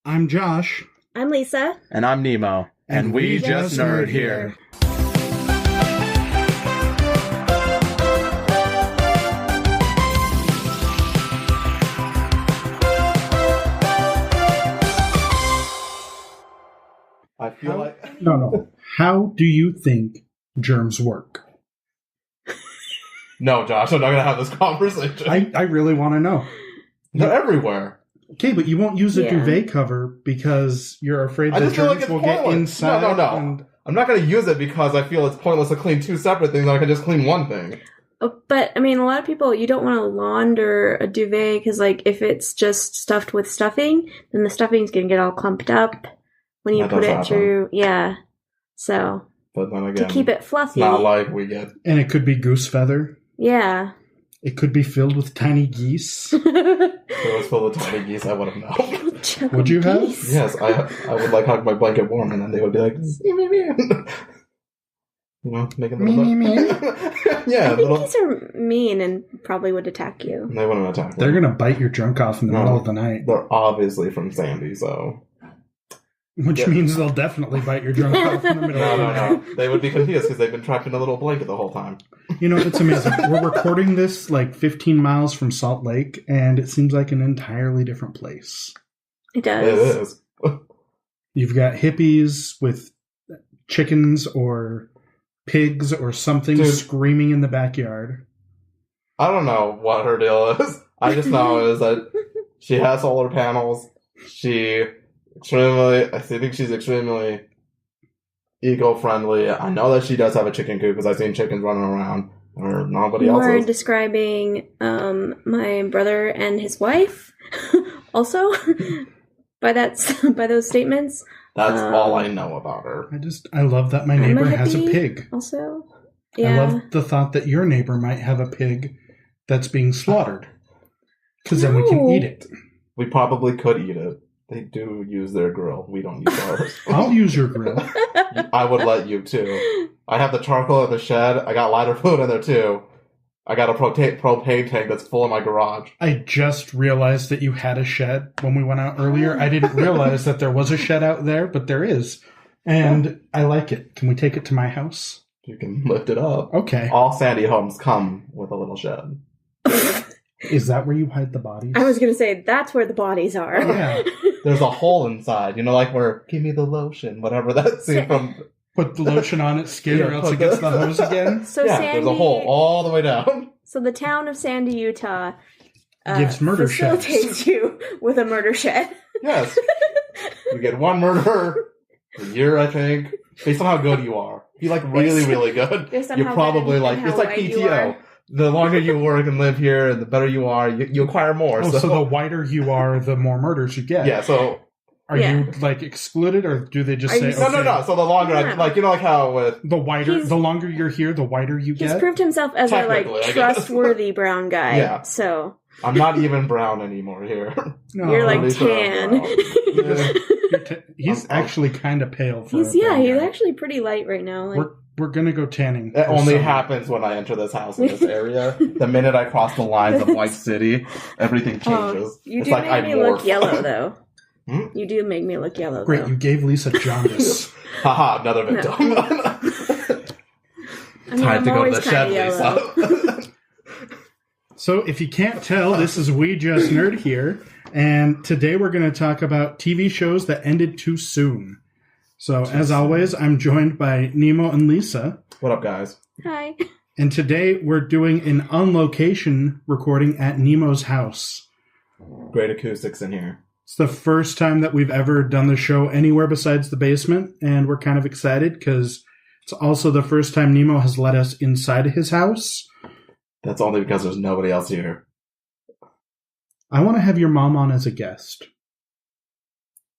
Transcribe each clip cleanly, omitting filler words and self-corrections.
I'm Josh. I'm Lisa. And I'm Nemo. And we just nerd here. I feel like... No. How do you think germs work? No, Josh, I'm not going to have this conversation. I really want to know. They're everywhere. Okay, but you won't use a duvet cover because you're afraid that germs will get inside. No. I'm not going to use it because I feel it's pointless to clean two separate things when I can just clean one thing. But, I mean, a lot of people, you don't want to launder a duvet because, like, if it's just stuffed with stuffing, then the stuffing's going to get all clumped up when you put it through. Yeah. So, but then again, to keep it fluffy. Not like we get... And it could be goose feather. Yeah. It could be filled with tiny geese. If it was filled with tiny geese, I would have known. Would you have? Yes, I would like hug my blanket warm, and then they would be like, you know, making the yeah, I think geese are mean and probably would attack you. They wouldn't attack. They're gonna bite your junk off in the middle of the night. They're obviously from Sandy, so. Which means they'll definitely bite your junk off in the middle of the night. No. They would be confused because they've been trapped in a little blanket the whole time. You know, it's amazing. We're recording this like 15 miles from Salt Lake, and it seems like an entirely different place. It does. It is. You've got hippies with chickens or pigs or something screaming in the backyard. I don't know what her deal is. I just know is that she has solar panels. I think she's extremely eco-friendly. I know that she does have a chicken coop because I've seen chickens running around, or nobody else. You're describing my brother and his wife, also by those statements. That's all I know about her. I love that my neighbor has a pig. Also, yeah. I love the thought that your neighbor might have a pig that's being slaughtered, because then we can eat it. We probably could eat it. They do use their grill. We don't use ours. I'll use your grill. I would let you, too. I have the charcoal in the shed. I got lighter fluid in there, too. I got a propane tank that's full in my garage. I just realized that you had a shed when we went out earlier. I didn't realize that there was a shed out there, but there is. And I like it. Can we take it to my house? You can lift it up. Okay. All Sandy homes come with a little shed. Is that where you hide the bodies? I was going to say, that's where the bodies are. Yeah. There's a hole inside, you know, like where, give me the lotion, whatever that scene from... Put the lotion on its skin or else it gets the hose again. So yeah, Sandy, there's a hole all the way down. So the town of Sandy, Utah gives murder sheds. Facilitates you with a murder shed. Yes. You get one murder a year, I think. Based on how good you are. If you're like really, really good, you're probably like, it's like PTO. The longer you work and live here, the better you are, you acquire more. Oh, so the whiter you are, the more murders you get. Yeah, so... Are you, like, excluded, or do they just say... No. So the longer, like, you know, like how with... The longer you're here, the whiter you get? He's proved himself as a, like, trustworthy brown guy. Yeah. So... I'm not even brown anymore here. No, you're, like, tan. He's actually kind of pale for he's actually pretty light right now. Like, we're gonna go tanning. It only happens when I enter this house in this area. The minute I cross the lines of White City, everything changes. You do make me look yellow, though. You do make me look yellow, Great, though. you gave Lisa jaundice. Haha, another victim. No. Time to go to the shed, Lisa. So, if you can't tell, this is We Just Nerd here, and today we're going to talk about TV shows that ended too soon. So, as always, I'm joined by Nemo and Lisa. What up, guys? Hi. And today we're doing an on-location recording at Nemo's house. Great acoustics in here. It's the first time that we've ever done the show anywhere besides the basement, and we're kind of excited because it's also the first time Nemo has let us inside his house. That's only because there's nobody else here. I want to have your mom on as a guest.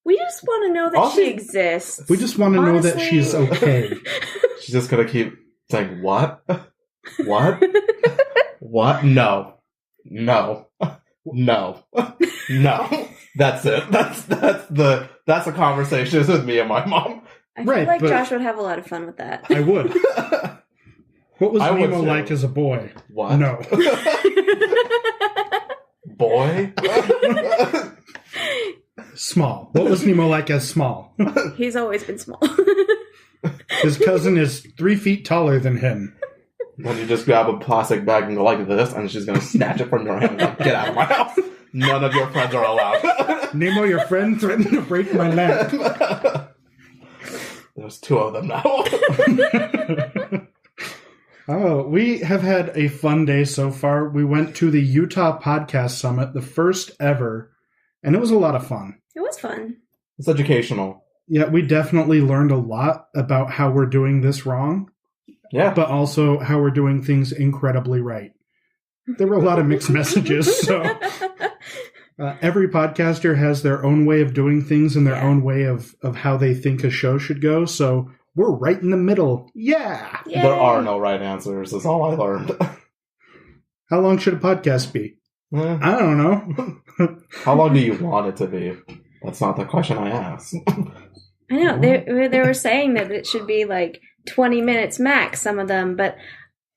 We just want to know that she exists. We just want to know that she's okay. She's just going to keep saying, what? What? What? No. No. No. No. That's it. That's a conversation with me and my mom. I feel like Josh would have a lot of fun with that. I would. What was Nemo like as a boy? What? No. Boy? Small. What was Nemo like as small? He's always been small. His cousin is 3 feet taller than him. Then you just grab a plastic bag and go like this, and she's going to snatch it from your hand and like, get out of my house. None of your friends are allowed. Nemo, your friend threatened to break my neck. There's 2 of them now. Oh, we have had a fun day so far. We went to the Utah Podcast Summit, the first ever, and it was a lot of fun. It was fun. It's educational. Yeah, we definitely learned a lot about how we're doing this wrong, Yeah. but also how we're doing things incredibly right. There were a lot of mixed messages, so every podcaster has their own way of doing things and their own way of how they think a show should go, so we're right in the middle. Yeah! Yay. There are no right answers, is all I learned. How long should a podcast be? Eh. I don't know. How long do you want it to be? That's not the question I asked. I know. They were saying that it should be like 20 minutes max, some of them, but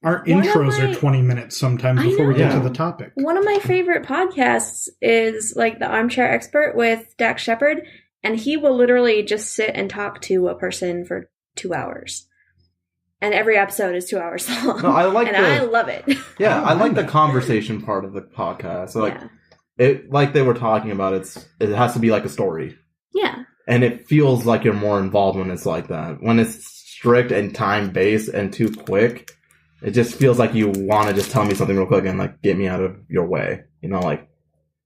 Our intros are 20 minutes sometimes before we get to the topic. one of my favorite podcasts is like The Armchair Expert with Dax Shepard, and he will literally just sit and talk to a person for 2 hours. And every episode is 2 hours long. No, I like I love it. Yeah, I like the conversation part of the podcast. So it like they were talking about, it has to be like a story. Yeah. And it feels like you're more involved when it's like that. When it's strict and time-based and too quick, it just feels like you want to just tell me something real quick and like get me out of your way. You know, like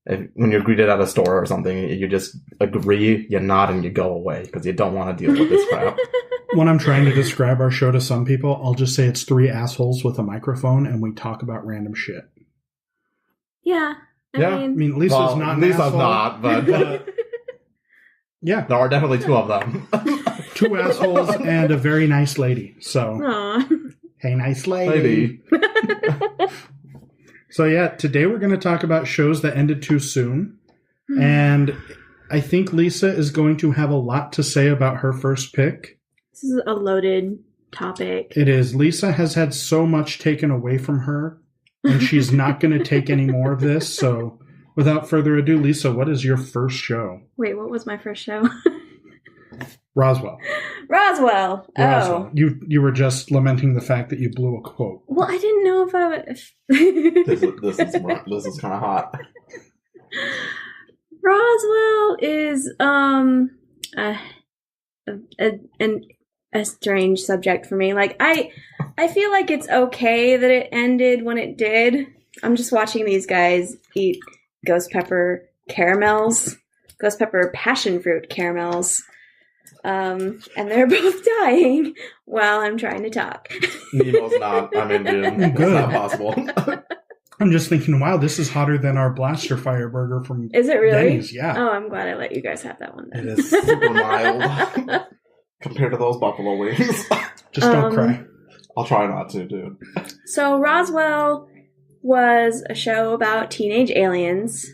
when you're greeted at a store or something, you just agree, you nod, and you go away because you don't want to deal with this crap. When I'm trying to describe our show to some people, I'll just say it's 3 assholes with a microphone and we talk about random shit. Yeah. I mean, Lisa's not an asshole. not, but yeah. There are definitely 2 of them. 2 assholes and a very nice lady. So, Aw. hey, nice lady. Maybe. So yeah, today we're going to talk about shows that ended too soon. And I think Lisa is going to have a lot to say about her first pick. This is a loaded topic. It is. Lisa has had so much taken away from her, and she's not going to take any more of this. So without further ado, Lisa, what is your first show? Wait, what was my first show? Roswell. Roswell. Roswell. Oh. You were just lamenting the fact that you blew a quote. Well, I didn't know if I would... This is kind of hot. Roswell is a strange subject for me. Like I feel like it's okay that it ended when it did. I'm just watching these guys eat ghost pepper caramels, ghost pepper passion fruit caramels. And they're both dying while I'm trying to talk. Nemo's not. I'm Indian. It's Good. not possible. I'm just thinking, wow, this is hotter than our Blaster Fire burger from Is it really? Denny's. Yeah. Oh, I'm glad I let you guys have that one then. It is super mild compared to those buffalo wings. Just don't cry. I'll try not to, dude. So Roswell was a show about teenage aliens.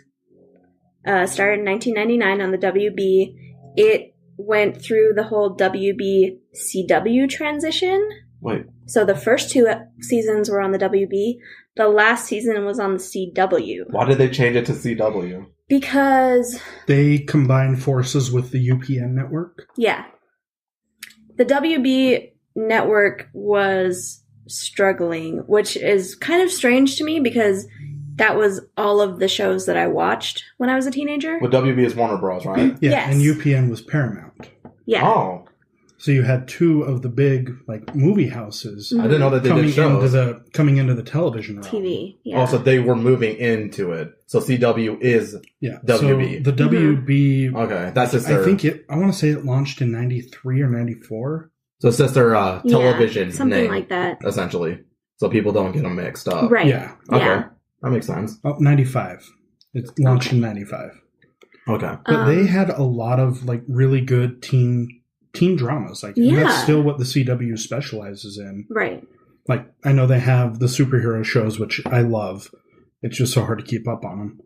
Started in 1999 on the WB. It went through the whole WB CW transition. Wait. So the first 2 seasons were on the WB. The last season was on the CW. Why did they change it to CW? Because... They combined forces with the UPN network. Yeah. The WB network was struggling, which is kind of strange to me because that was all of the shows that I watched when I was a teenager. Well, WB is Warner Bros., right? Yeah, Yes. and UPN was Paramount. Yeah. Oh. So you had 2 of the big movie houses I didn't know that they did shows. coming into the television realm. TV. Yeah. Also, they were moving into it. So CW is WB. So the WB. Okay, that's sister. I want to say it launched in 93 or 94. So sister television something name, like that. essentially. So people don't get them mixed up. Right. Yeah. Okay. Yeah. That makes sense. Oh, 95. It launched in 95. Okay. But they had a lot of really good teen dramas. And that's still what the CW specializes in. Right. I know they have the superhero shows, which I love. It's just so hard to keep up on them.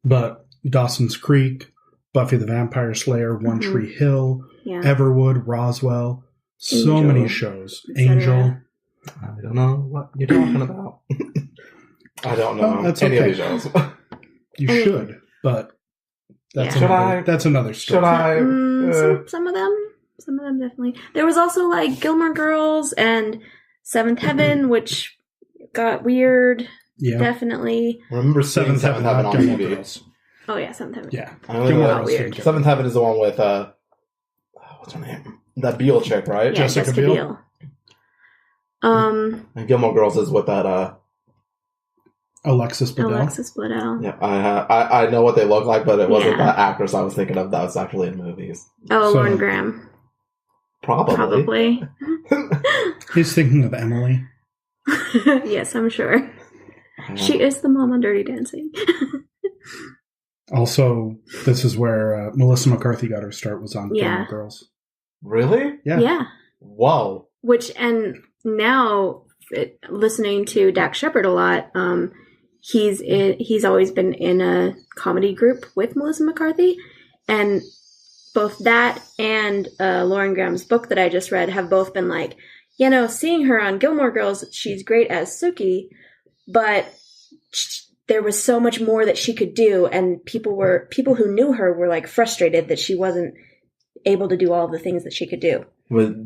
But Dawson's Creek, Buffy the Vampire Slayer, One Tree Hill, Everwood, Roswell, so many shows. Angel. I don't know what you're talking about. I don't know that's any okay. of these shows. You should, but That's Should I? That's another story. Should I? Some of them definitely. There was also like Gilmore Girls and Seventh Heaven, which got weird. Yeah. Definitely. I remember seeing Seventh Heaven on Gilmore TV. Girls. Oh yeah, Seventh Heaven. Yeah. Gilmore Girls weird. Seventh Heaven is the one with what's her name? That Beale chick, right? Yeah, Jessica Biel. And Gilmore Girls is with that Alexis Bledel. Alexis Bledel. Yeah, I know what they look like, but it wasn't Yeah. that actress I was thinking of that was actually in movies. Oh, So- Lauren Graham. Probably. He's thinking of Emily. Yes, I'm sure. She is the mom on Dirty Dancing. Also, this is where Melissa McCarthy got her start, was on Gilmore Girls. Really? Yeah. Yeah. Whoa. And now, listening to Dax Shepard a lot, he's always been in a comedy group with Melissa McCarthy, and both that and Lauren Graham's book that I just read have both been like, seeing her on Gilmore Girls, she's great as Sookie, but there was so much more that she could do, and people who knew her were like frustrated that she wasn't able to do all the things that she could do.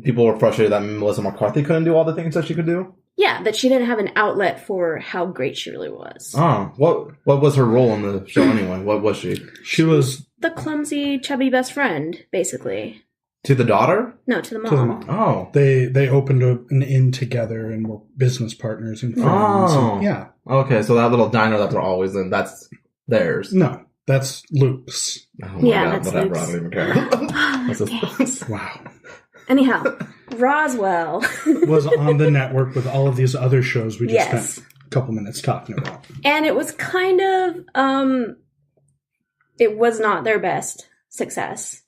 People were frustrated that Melissa McCarthy couldn't do all the things that she could do? Yeah, that she didn't have an outlet for how great she really was. Oh, what was her role in the show anyway? What was she? She was The clumsy, chubby best friend, basically. To the daughter? No, to the mom. to the mom. Oh. They opened an inn together and were business partners and friends. Oh. And, yeah. Okay, so that little diner that they're always in, that's theirs. No, that's Luke's. Oh my Yeah, God, that's whatever, Luke's. I don't even care. That's just- Wow. Anyhow, Roswell. Was on the network with all of these other shows we just Yes. spent a couple minutes talking about. And it was kind of, it was not their best success.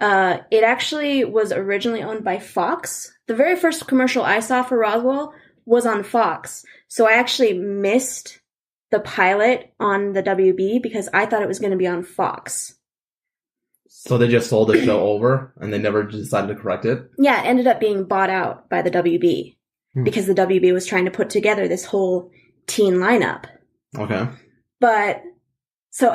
It actually was originally owned by Fox. The very first commercial I saw for Roswell was on Fox. So I actually missed the pilot on the WB because I thought it was going to be on Fox. So they just sold the show over and they never decided to correct it? Yeah, it ended up being bought out by the WB because the WB was trying to put together this whole teen lineup. Okay. But so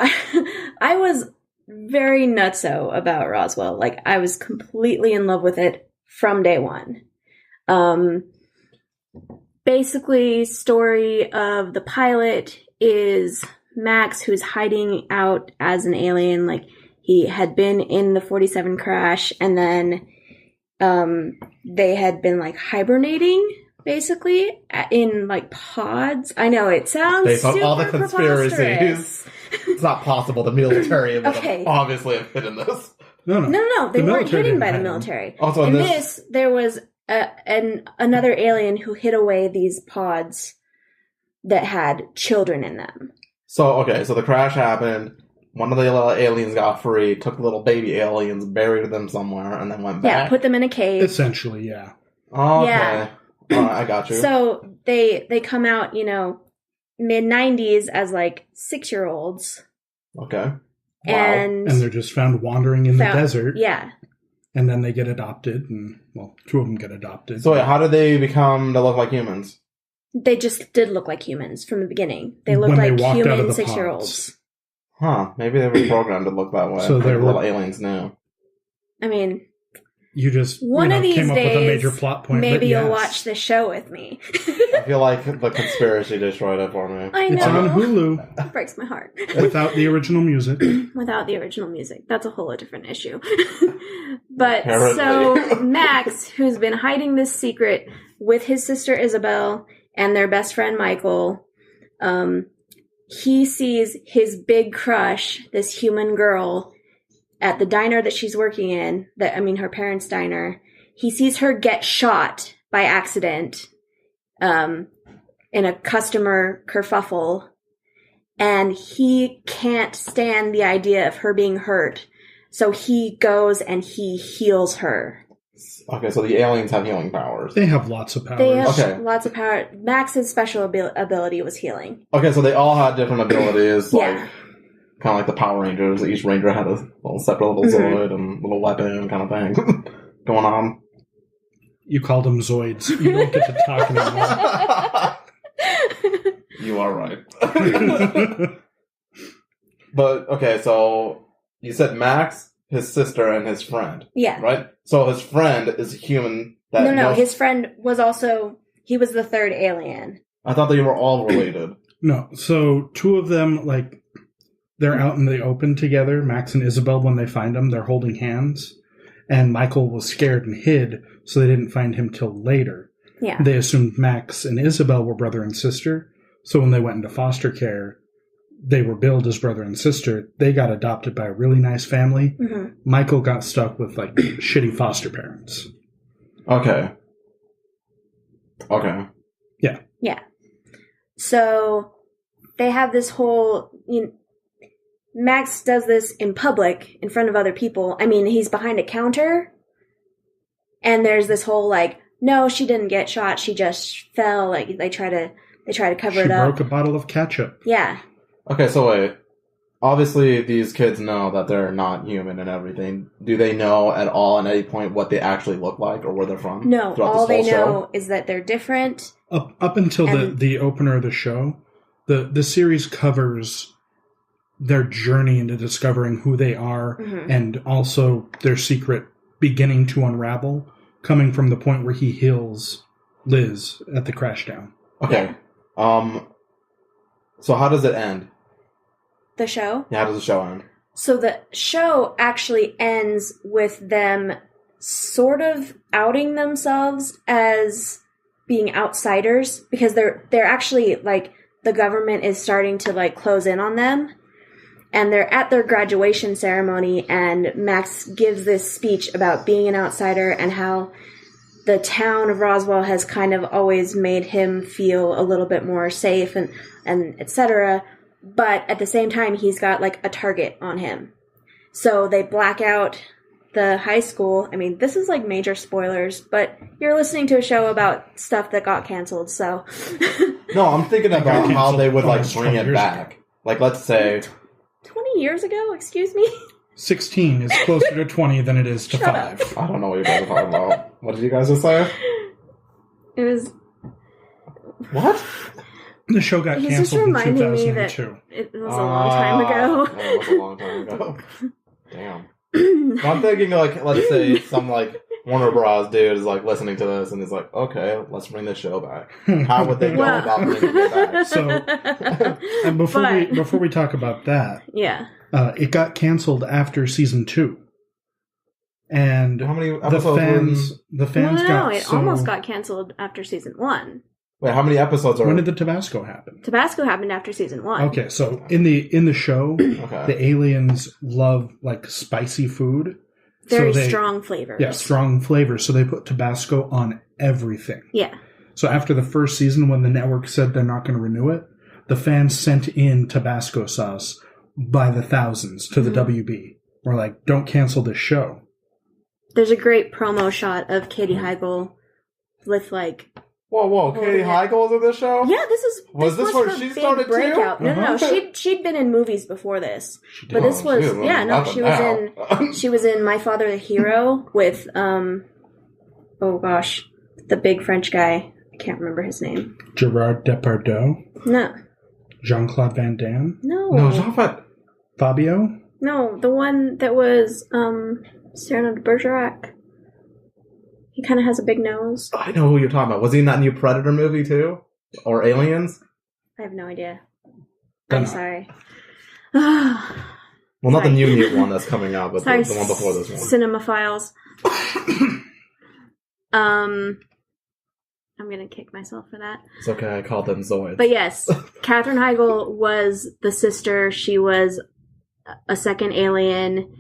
I was very nutso about Roswell. Like, I was completely in love with it from day one. Basically, story of the pilot is Max, who's hiding out as an alien. Like, he had been in the 47 crash, and then they had been like hibernating, basically, in like pods. I know it sounds Based on super all the conspiracies. preposterous. It's not possible. The military would Okay. obviously have hidden this. No. No, they The weren't military hidden by didn't the hide them. military. Also, in in this, there was another alien who hid away these pods that had children in them. So the crash happened. One of the little aliens got free, took the little baby aliens, buried them somewhere, and then went Yeah, back. put them in a cave. Essentially, yeah. Okay. Yeah. I got you. So they come out, mid-90s as like 6-year-olds. Okay. Wow. And And they're just found wandering in the desert. Yeah. And then they get adopted, and, well, 2 of them get adopted. So wait, how did they become to look like humans? They just did look like humans from the beginning. They looked When they like walked out of human the 6-year-olds. pods. Huh. Maybe they were programmed to look that way. So like they were- little aliens knew. I mean, You just one of these came up with a days, major plot point. maybe but you'll yes. watch the show with me. I feel like the conspiracy destroyed it for me. I know. It's on Hulu It breaks my heart. without the original music. Without the original music. That's a whole different issue. But Apparently. so Max, who's been hiding this secret with his sister Isabel and their best friend Michael, he sees his big crush, this human girl, at the diner that she's working in, her parents' diner. He sees her get shot by accident in a customer kerfuffle, and he can't stand the idea of her being hurt. So he goes and he heals her. Okay, so the aliens have healing powers. They have lots of powers. They have Okay. lots of power. Max's special ability was healing. Okay, so they all had different abilities, like Yeah. kind of like the Power Rangers. Each ranger had a little separate little Zoid and little weapon kind of thing going on. You called them Zoids. You don't get to talk anymore. You are right. But okay, so you said Max, his sister, and his friend. Yeah. Right? So his friend is a human that No, his friend was also... He was the third alien. I thought they were all related. No, so two of them, like, they're out in the open together, Max and Isabel, when they find him, they're holding hands. And Michael was scared and hid, so they didn't find him till later. Yeah. They assumed Max and Isabel were brother and sister, so when they went into foster care, they were billed as brother and sister. They got adopted by a really nice family. Mm-hmm. Michael got stuck with, like, shitty foster parents. Okay. Yeah. Yeah. So they have this whole... Max does this in public, in front of other people. I mean, he's behind a counter, and there's this whole, like, no, she didn't get shot, she just fell. Like, they try to cover it up. She broke a bottle of ketchup. Yeah. Okay, so wait. Obviously, these kids know that they're not human and everything. Do they know at all at any point what they actually look like or where they're from? No, all they know is that they're different. Up until the opener of the show, the series covers their journey into discovering who they are, mm-hmm. and also their secret beginning to unravel, coming from the point where he heals Liz at the crash down. Okay. Yeah. So how does it end? The show? Yeah, how does the show end? So the show actually ends with them sort of outing themselves as being outsiders, because they're actually, like, the government is starting to, like, close in on them. And they're at their graduation ceremony, and Max gives this speech about being an outsider and how the town of Roswell has kind of always made him feel a little bit more safe and etc. But at the same time, he's got, like, a target on him. So they black out the high school. I mean, this is, like, major spoilers, but you're listening to a show about stuff that got canceled, so... No, I'm thinking about how they would, like, bring it back. Like, let's say... 20 years ago? Excuse me? 16 is closer to 20 than it is to 5. Up. I don't know what you guys are talking about. What did you guys just say? It was... What? The show got He's canceled just in reminding me 2002. that it was a long time ago. Yeah, it was a long time ago. Damn. I'm thinking, like, let's say some, like, Warner Bros. Dude is, like, listening to this and is like, okay, let's bring this show back. How would they go about bringing it back? So, and before we talk about that, yeah, it got canceled after season 2. And how many episodes the fans it almost got canceled after season 1. Wait, how many episodes are... When did the Tabasco happen? Tabasco happened after season 1. Okay, so in the show, the aliens love, like, spicy food. Very strong flavors. Yeah, strong flavors. So they put Tabasco on everything. Yeah. So after the first season, when the network said they're not going to renew it, the fans sent in Tabasco sauce by the thousands to the WB. We're like, don't cancel this show. There's a great promo shot of Katie Heigl with, like... Whoa, Katie Heigl is in this show? Yeah, this was where she started breakout. too? No, she'd been in movies before this. But this was she was in My Father the Hero with the big French guy. I can't remember his name. Gerard Depardieu? No. Jean-Claude Van Damme? No, Jean-Claude. Fabio? No, the one that was Cyrano de Bergerac. He kind of has a big nose. I know who you're talking about. Was he in that new Predator movie, too? Or Aliens? I have no idea. I'm sorry. Well, not the new one that's coming out, but the one before this one. Cinemaphiles. I'm going to kick myself for that. It's okay, I called them Zoids. But yes, Katherine Heigl was the sister. She was a second alien.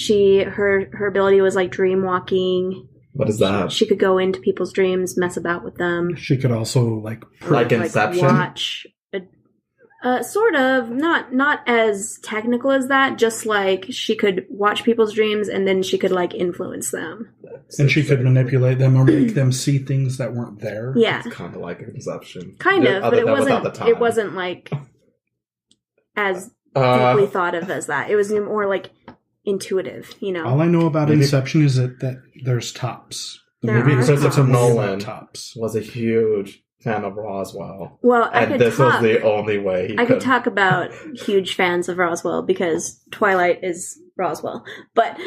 Her ability was, like, dream walking. What is that? She could go into people's dreams, mess about with them. She could also, like Inception? Watch. Sort of. Not as technical as that. Just, like, she could watch people's dreams, and then she could, like, influence them. And she could manipulate them or make them see things that weren't there. Yeah. It's kind of like Inception. Kind of, but it wasn't, like, as deeply thought of as that. It was more, like, intuitive, you know. All I know about Inception is that there's tops. The movie Christopher Nolan tops was a huge fan of Roswell. Well, This was the only way I could talk about huge fans of Roswell because Twilight is Roswell, but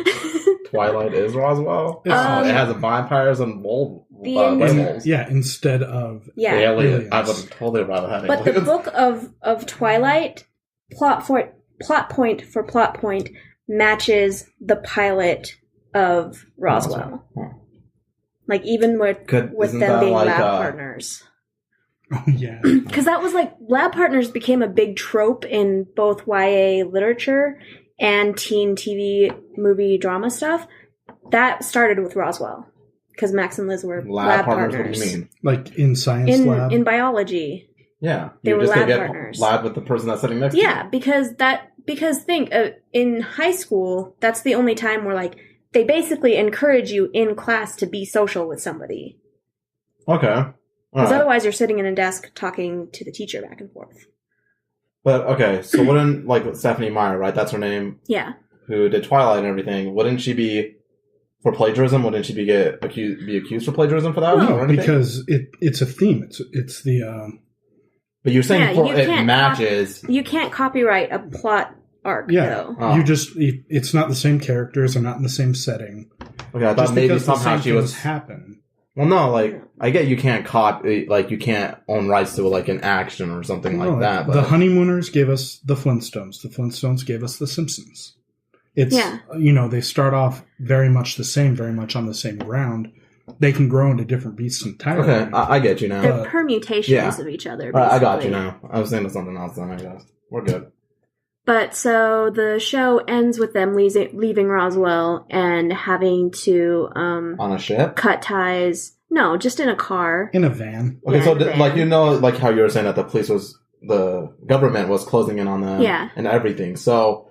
Twilight is Roswell. It has vampires and werewolves. Yeah, instead of aliens. I would have totally rather have aliens. But the book of Twilight, plot point, matches the pilot of Roswell. Like even with them being lab partners. Oh yeah, because that was like lab partners became a big trope in both YA literature and teen TV movie drama stuff. That started with Roswell because Max and Liz were lab partners. What do you mean? Like in science lab? In biology. Yeah, they were lab partners. Lab with the person that's sitting next to you. Yeah, because think in high school, that's the only time where like they basically encourage you in class to be social with somebody. Okay. Because otherwise you're sitting in a desk talking to the teacher back and forth. But, okay, so wouldn't, like, Stephanie Meyer, right? That's her name? Yeah. Who did Twilight and everything. Wouldn't she be, for plagiarism, wouldn't she be accused for plagiarism for that? No, because it's a theme. It's the... But you're saying it matches... You can't copyright a plot arc, though. Oh. It's not the same characters, they're not in the same setting. Okay, I thought maybe somehow she was... happen. Well, no, like, I get you can't copy, like, you can't own rights to, like, an action or something like that. But... The Honeymooners gave us the Flintstones. The Flintstones gave us the Simpsons. It's, they start off very much the same, very much on the same ground. They can grow into different beasts entirely. Okay, I get you now. They're permutations of each other, basically. I got you now. I was thinking of something else then, I guess. We're good. But so the show ends with them leaving Roswell and having to on a ship, cut ties. No, just in a car, in a van. Okay, so like how you were saying that the government was closing in on them, and everything. So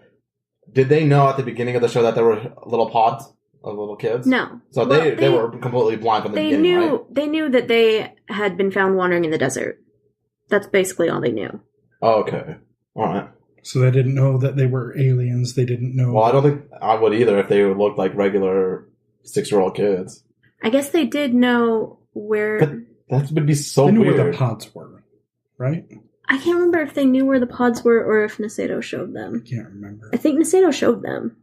did they know at the beginning of the show that there were little pods of little kids? No. So they were completely blind from the beginning. Right? They knew that they had been found wandering in the desert. That's basically all they knew. Oh, okay, all right. So they didn't know that they were aliens. They didn't know. Well, I don't think I would either if they looked like regular 6-year-old kids. I guess they did know where... But that would be so weird. They knew weird. where the pods were, right? I can't remember if they knew where the pods were or if Naseto showed them. I can't remember. I think Naseto showed them.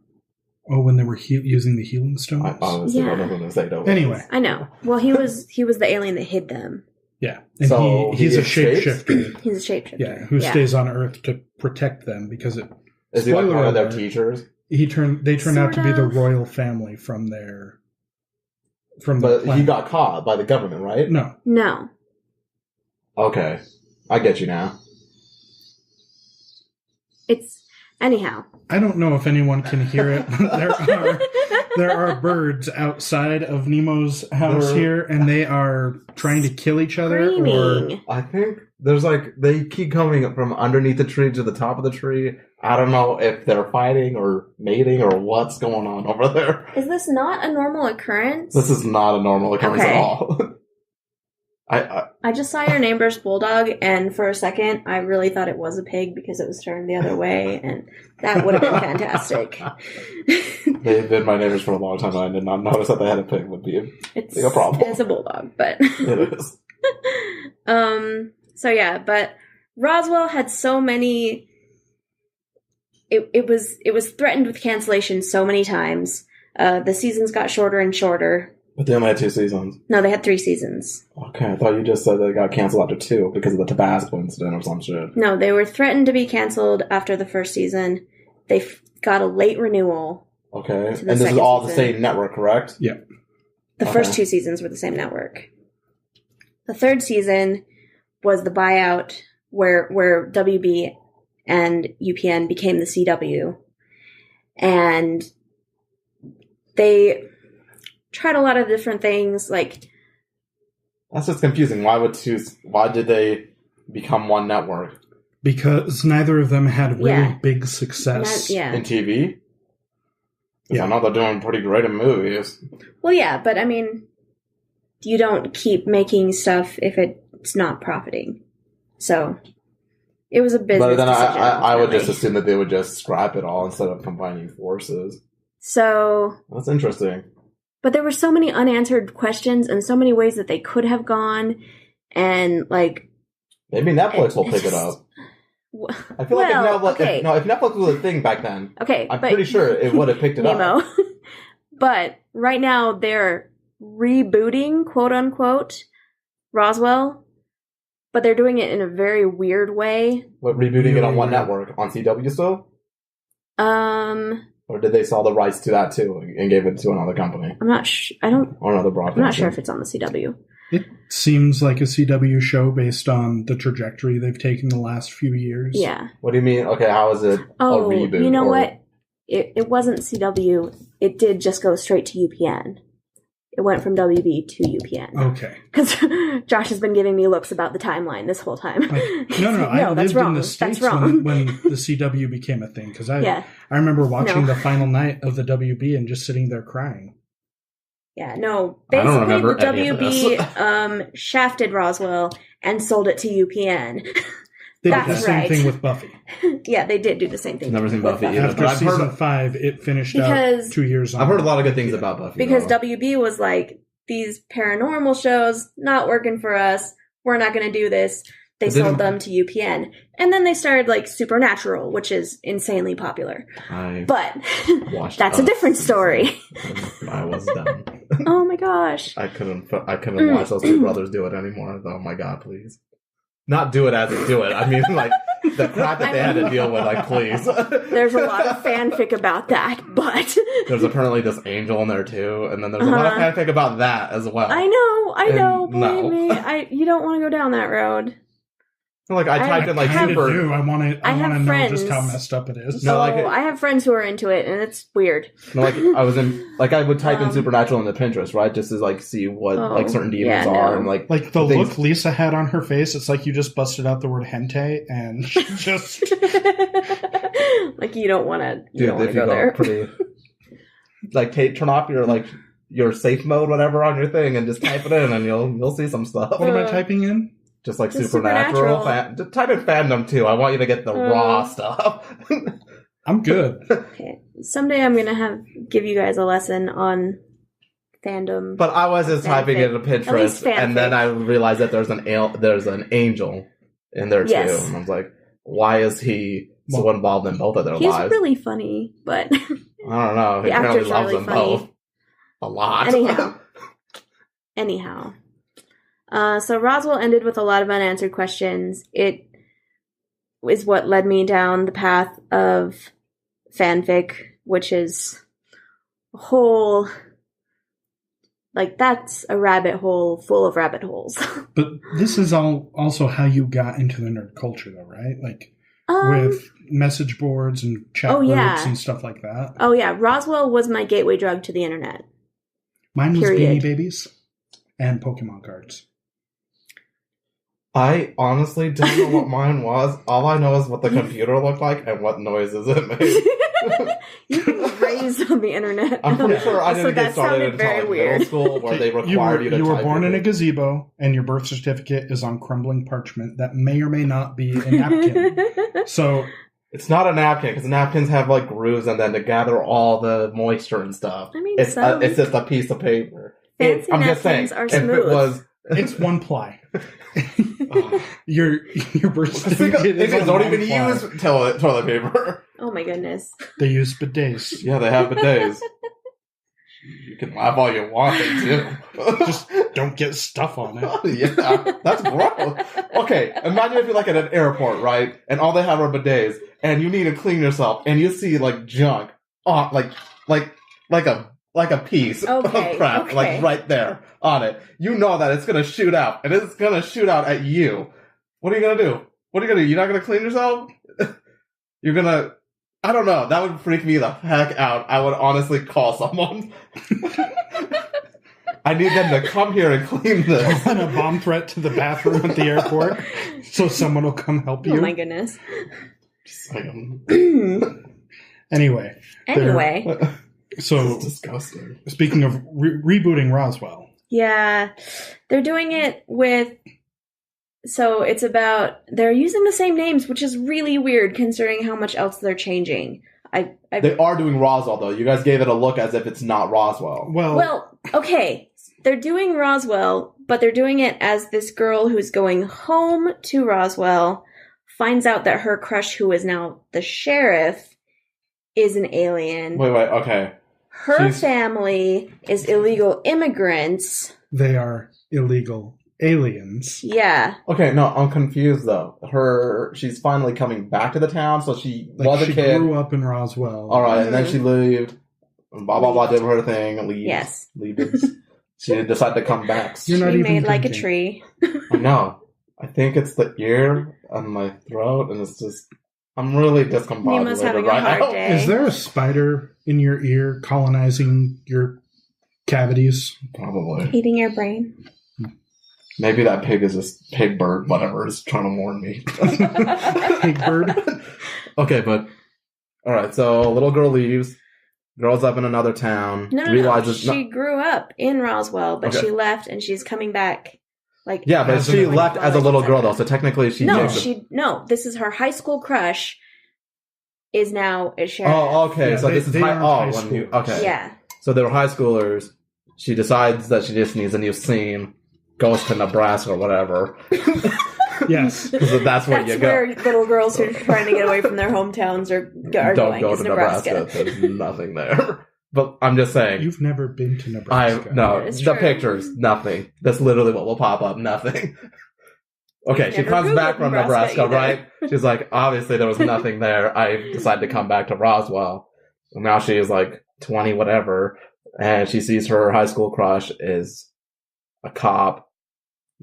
Oh, when they were using the healing stones? I honestly don't know who Naseto was. Anyway. I know. Well, he was the alien that hid them. Yeah. And so he's a shapeshifter. He's a shapeshifter. Yeah, who stays on Earth to protect them because it... Is he like one of their teachers? They turned out to be the royal family from their... But he got caught by the government, right? No. Okay. I get you now. Anyhow. I don't know if anyone can hear it, but there are birds outside of Nemo's house here, and they are trying to kill each other. Screaming. I think there's they keep coming from underneath the tree to the top of the tree. I don't know if they're fighting or mating or what's going on over there. Is this not a normal occurrence? This is not a normal occurrence at all. I just saw your neighbor's bulldog, and for a second, I really thought it was a pig because it was turned the other way, and that would have been fantastic. They've been my neighbors for a long time, and I did not notice that they had a pig would be a problem. It's a bulldog, but... It is. So yeah, but Roswell had so many... It was threatened with cancellation so many times. The seasons got shorter and shorter. But they only had 2 seasons. No, they had 3 seasons. Okay, I thought you just said they got canceled after 2 because of the Tabasco incident or some shit. No, they were threatened to be canceled after the first season. They got a late renewal. Okay, and this is all the same network, correct? Yeah. The first 2 seasons were the same network. The third season was the buyout where WB and UPN became the CW. And they... tried a lot of different things, like... That's just confusing. Why did they become one network? Because neither of them had really big success in TV? Yeah. I know they're doing pretty great in movies. Well, yeah, but I mean, you don't keep making stuff if it's not profiting. So, it was a business decision. But then I would just assume that they would just scrap it all instead of combining forces. So... That's interesting. But there were so many unanswered questions and so many ways that they could have gone. And, like... Maybe Netflix will pick it up. I feel like if Netflix was a thing back then, I'm pretty sure it would have picked it Nemo. up. But right now they're rebooting, quote unquote, Roswell, but they're doing it in a very weird way. What, rebooting it on what network? On CW still? Or did they sell the rights to that too and gave it to another company? I'm not sure. Or another broadcaster. I'm not sure if it's on the CW. It seems like a CW show based on the trajectory they've taken the last few years. Yeah. What do you mean? Okay, how is it a reboot? You know what? It wasn't CW. It did just go straight to UPN. It went from WB to UPN. Okay. Because Josh has been giving me looks about the timeline this whole time. No, I lived in the States when the CW became a thing. Because I remember watching the final night of the WB and just sitting there crying. Yeah, no. Basically, the WB shafted Roswell and sold it to UPN. They did the same thing with Buffy. Yeah, they did do the same thing. Never seen Buffy either. After season 5, it finished out 2 years on. I've heard a lot of good things about Buffy. Because WB was like, these paranormal shows, not working for us. We're not going to do this. They sold them to UPN. And then they started like Supernatural, which is insanely popular. But that's a different story. I was done. Oh my gosh. I couldn't watch those two brothers do it anymore. Oh my god, please. Not do it as in do it. I mean, like, the crap that they had to deal with, like, please. There's a lot of fanfic about that, but... There's apparently this angel in there, too, and then there's a lot of fanfic about that as well. I know, believe me. You don't want to go down that road. Like, I typed in, like, super... I want to know just how messed up it is. No, I have friends who are into it, and it's weird. No, like, I would type in Supernatural into Pinterest, right? Just to, like, see what, like, certain demons are, and, like... Like, the look Lisa had on her face, it's like you just busted out the word hentai, and just... Like, you don't want to go there. Pretty, like, turn off your safe mode, whatever, on your thing, and just type it in, and you'll see some stuff. What am I typing in? Just like Supernatural. Just type in fandom, too. I want you to get the raw stuff. I'm good. Okay. Someday I'm going to give you guys a lesson on fandom. But I was just typing it into Pinterest, and then I realized that there's an angel in there, too. And I was like, why is he so involved in both of their lives? He's really funny, but... I don't know. He apparently loves them both. A lot. Anyhow. So Roswell ended with a lot of unanswered questions. It is what led me down the path of fanfic, which is a whole... Like, that's a rabbit hole full of rabbit holes. But this is also how you got into the nerd culture, though, right? Like, with message boards and chat groups and stuff like that. Oh, yeah. Roswell was my gateway drug to the internet. Mine was Beanie Babies and Pokemon cards. I honestly don't know what mine was. All I know is what the computer looked like and what noises it made. You were raised on the internet. I'm pretty sure I didn't get started until middle school where they required you to You were born in a gazebo and your birth certificate is on crumbling parchment that may or may not be a napkin. So... It's not a napkin, because napkins have, like, grooves and then to gather all the moisture and stuff. I mean, it's just a piece of paper. Fancy I'm just saying, are smooth. If it was... It's one ply. Your birth certificate is don't even use toilet paper. Oh my goodness. They use bidets. Yeah, they have bidets. You can laugh all you want, too. Just don't get stuff on it. Yeah, that's gross. Okay, imagine if you're like at an airport, right? And all they have are bidets, and you need to clean yourself, and you see like junk, like a piece of crap, like right there on it. You know that it's gonna shoot out, and it's gonna shoot out at you. What are you gonna do? You're not gonna clean yourself? You're gonna... I don't know. That would freak me the heck out. I would honestly call someone. I need them to come here and clean this. And a bomb threat to the bathroom at the airport so someone will come help you. Oh my goodness. Anyway. So, disgusting. Speaking of rebooting Roswell. Yeah. They're doing it with... So it's about, they're using the same names, which is really weird considering how much else they're changing. They are doing Roswell, though. You guys gave it a look as if it's not Roswell. Well, okay. They're doing Roswell, But they're doing it as this girl who's going home to Roswell finds out that her crush, who is now the sheriff, is an alien. Wait, okay. Her family is illegal immigrants. They are illegal aliens. Yeah. Okay, no, I'm confused though. She's finally coming back to the town, so she was a kid. She grew up in Roswell. All right, and then she lived. Blah blah blah. Did her thing. Leave. Yes. Leave. She decided to come back. She made like a tree. I know. I think it's the ear on my throat, and it's just. I'm really discombobulated Nemo's having a right hard now. day. Is there a spider in your ear colonizing your cavities? Probably. Eating your brain. Maybe that pig is just pig bird, whatever, is trying to warn me. Pig bird? Okay, but all right. So a little girl leaves, grows up in another town. No. She grew up in Roswell, but she left, and she's coming back. Like but she left as a little girl though, so technically she this is her high school crush. Is now a sheriff. Oh, okay. Yeah, so this is high school. Okay. Yeah. So they were high schoolers. She decides that she just needs a new scene. Goes to Nebraska or whatever. Yes, because that's where you go. Where little girls who are trying to get away from their hometowns are don't going. go to Nebraska. There's nothing there. But I'm just saying. You've never been to Nebraska. The pictures, nothing. That's literally what will pop up. Nothing. Okay, she comes back from Nebraska, right? She's like, obviously there was nothing there. I decided to come back to Roswell. And now she is like 20, whatever, and she sees her high school crush is a cop.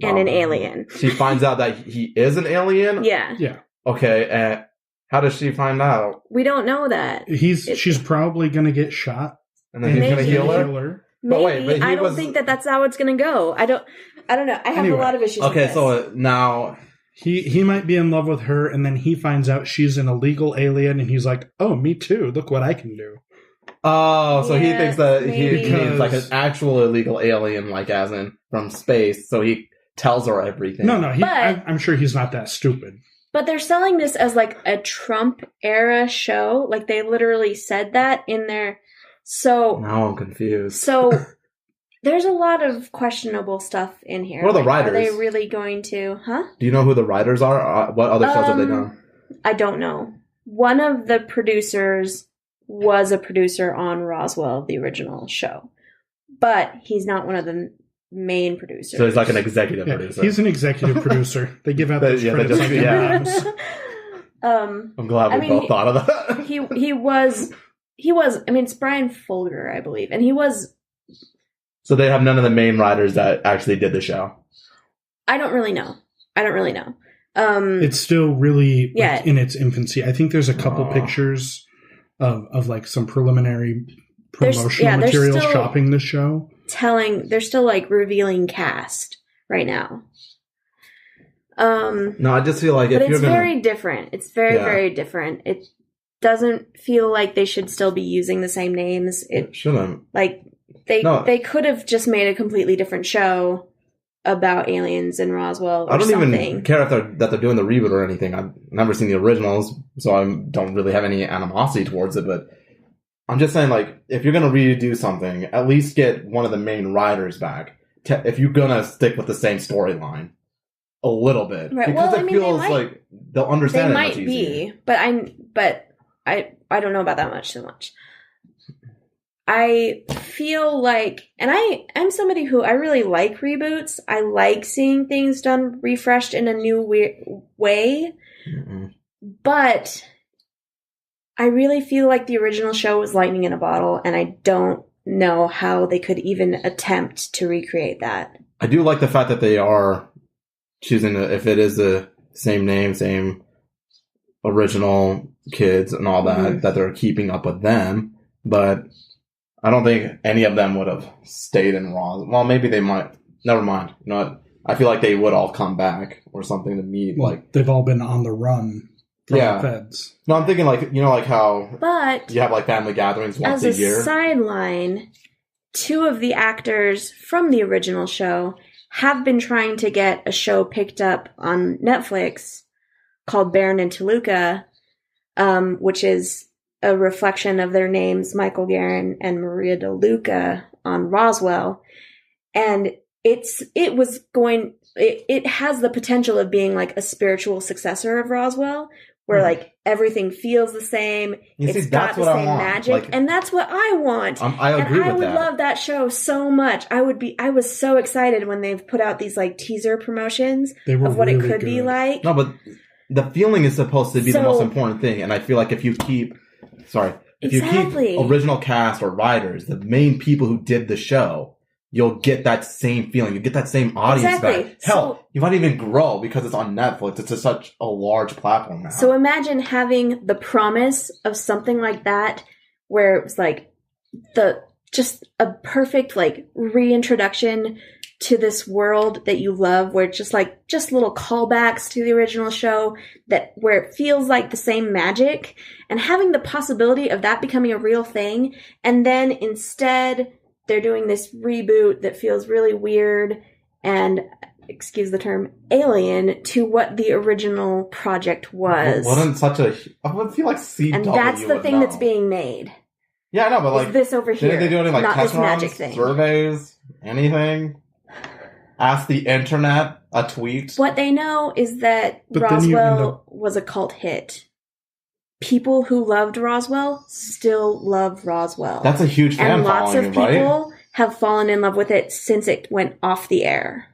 And an alien. She finds out that he is an alien? Yeah. Yeah. Okay, and how does she find out? We don't know that. She's probably going to get shot. And then he's going to heal her? Maybe. I don't think that's how it's going to go. I don't know. I have a lot of issues with this. So now... He might be in love with her, and then he finds out she's an illegal alien, and he's like, oh, me too. Look what I can do. Oh, so he thinks that maybe. he needs like an actual illegal alien, like as in from space, so he tells her everything. No, I'm sure he's not that stupid. But they're selling this as like a Trump-era show. Like, they literally said that in their... So... Now I'm confused. So... There's a lot of questionable stuff in here. Who are the writers? Are they really going to... Huh? Do you know who the writers are? What other shows have they done? I don't know. One of the producers was a producer on Roswell, the original show. But he's not one of the main producers. So he's like an executive producer. He's an executive producer. They give out those credits like M&Ms. I'm glad we both thought of that. He was... I mean, it's Brian Folger, I believe. And he was... So they have none of the main writers that actually did the show? I don't really know. It's still really in its infancy. I think there's a couple pictures of like some preliminary promotional materials shopping the show. They're still like revealing cast right now. No, I just feel like it's very different. It's very, very different. It doesn't feel like they should still be using the same names. It shouldn't. Like... They could have just made a completely different show about aliens in Roswell or something. I don't even care if they're doing the reboot or anything. I've never seen the originals, so I don't really have any animosity towards it, but I'm just saying, like, if you're going to redo something, at least get one of the main writers back. If you're going to stick with the same storyline a little bit. Right. Because it feels like they'll understand it much easier. They might be, but I don't know about that much so much. I feel like, and I'm somebody who I really like reboots. I like seeing things done refreshed in a new way. Mm-hmm. But I really feel like the original show was lightning in a bottle, and I don't know how they could even attempt to recreate that. I do like the fact that they are choosing, if it is the same name, same original kids and all that, that they're keeping up with them. But I don't think any of them would have stayed in Roswell. Well, maybe they might. Never mind. You know what? I feel like they would all come back or something to meet. Well, like they've all been on the run from the feds. No, I'm thinking like, you know, like how but you have like family gatherings once a year. As a sideline, 2 of the actors from the original show have been trying to get a show picked up on Netflix called Baron and Toluca, which is a reflection of their names, Michael Guerin and Maria DeLuca, on Roswell. And it has the potential of being like a spiritual successor of Roswell, where like everything feels the same. It's got the same magic, like, and that's what I want. I agree with that. I would love that show so much. I was so excited when they've put out these like teaser promotions of what it could be like. No, but the feeling is supposed to be the most important thing, and I feel like if you keep original cast or writers, the main people who did the show, you'll get that same feeling. You get that same audience back. Hell, you might even grow because it's on Netflix. It's just such a large platform now. So imagine having the promise of something like that, where it was like just a perfect like reintroduction to this world that you love, where it's just little callbacks to the original show, where it feels like the same magic, and having the possibility of that becoming a real thing, and then instead they're doing this reboot that feels really weird and, excuse the term, alien to what the original project was. Wasn't such a... I would feel like CW. And that's the thing that's being made. Yeah, I know, but like... Is this over here. Didn't they do any like not test this runs, magic thing. Surveys, anything? Ask the internet a tweet? What they know is that Roswell was a cult hit. People who loved Roswell still love Roswell. That's a huge fan following, and lots of people have fallen in love with it since it went off the air.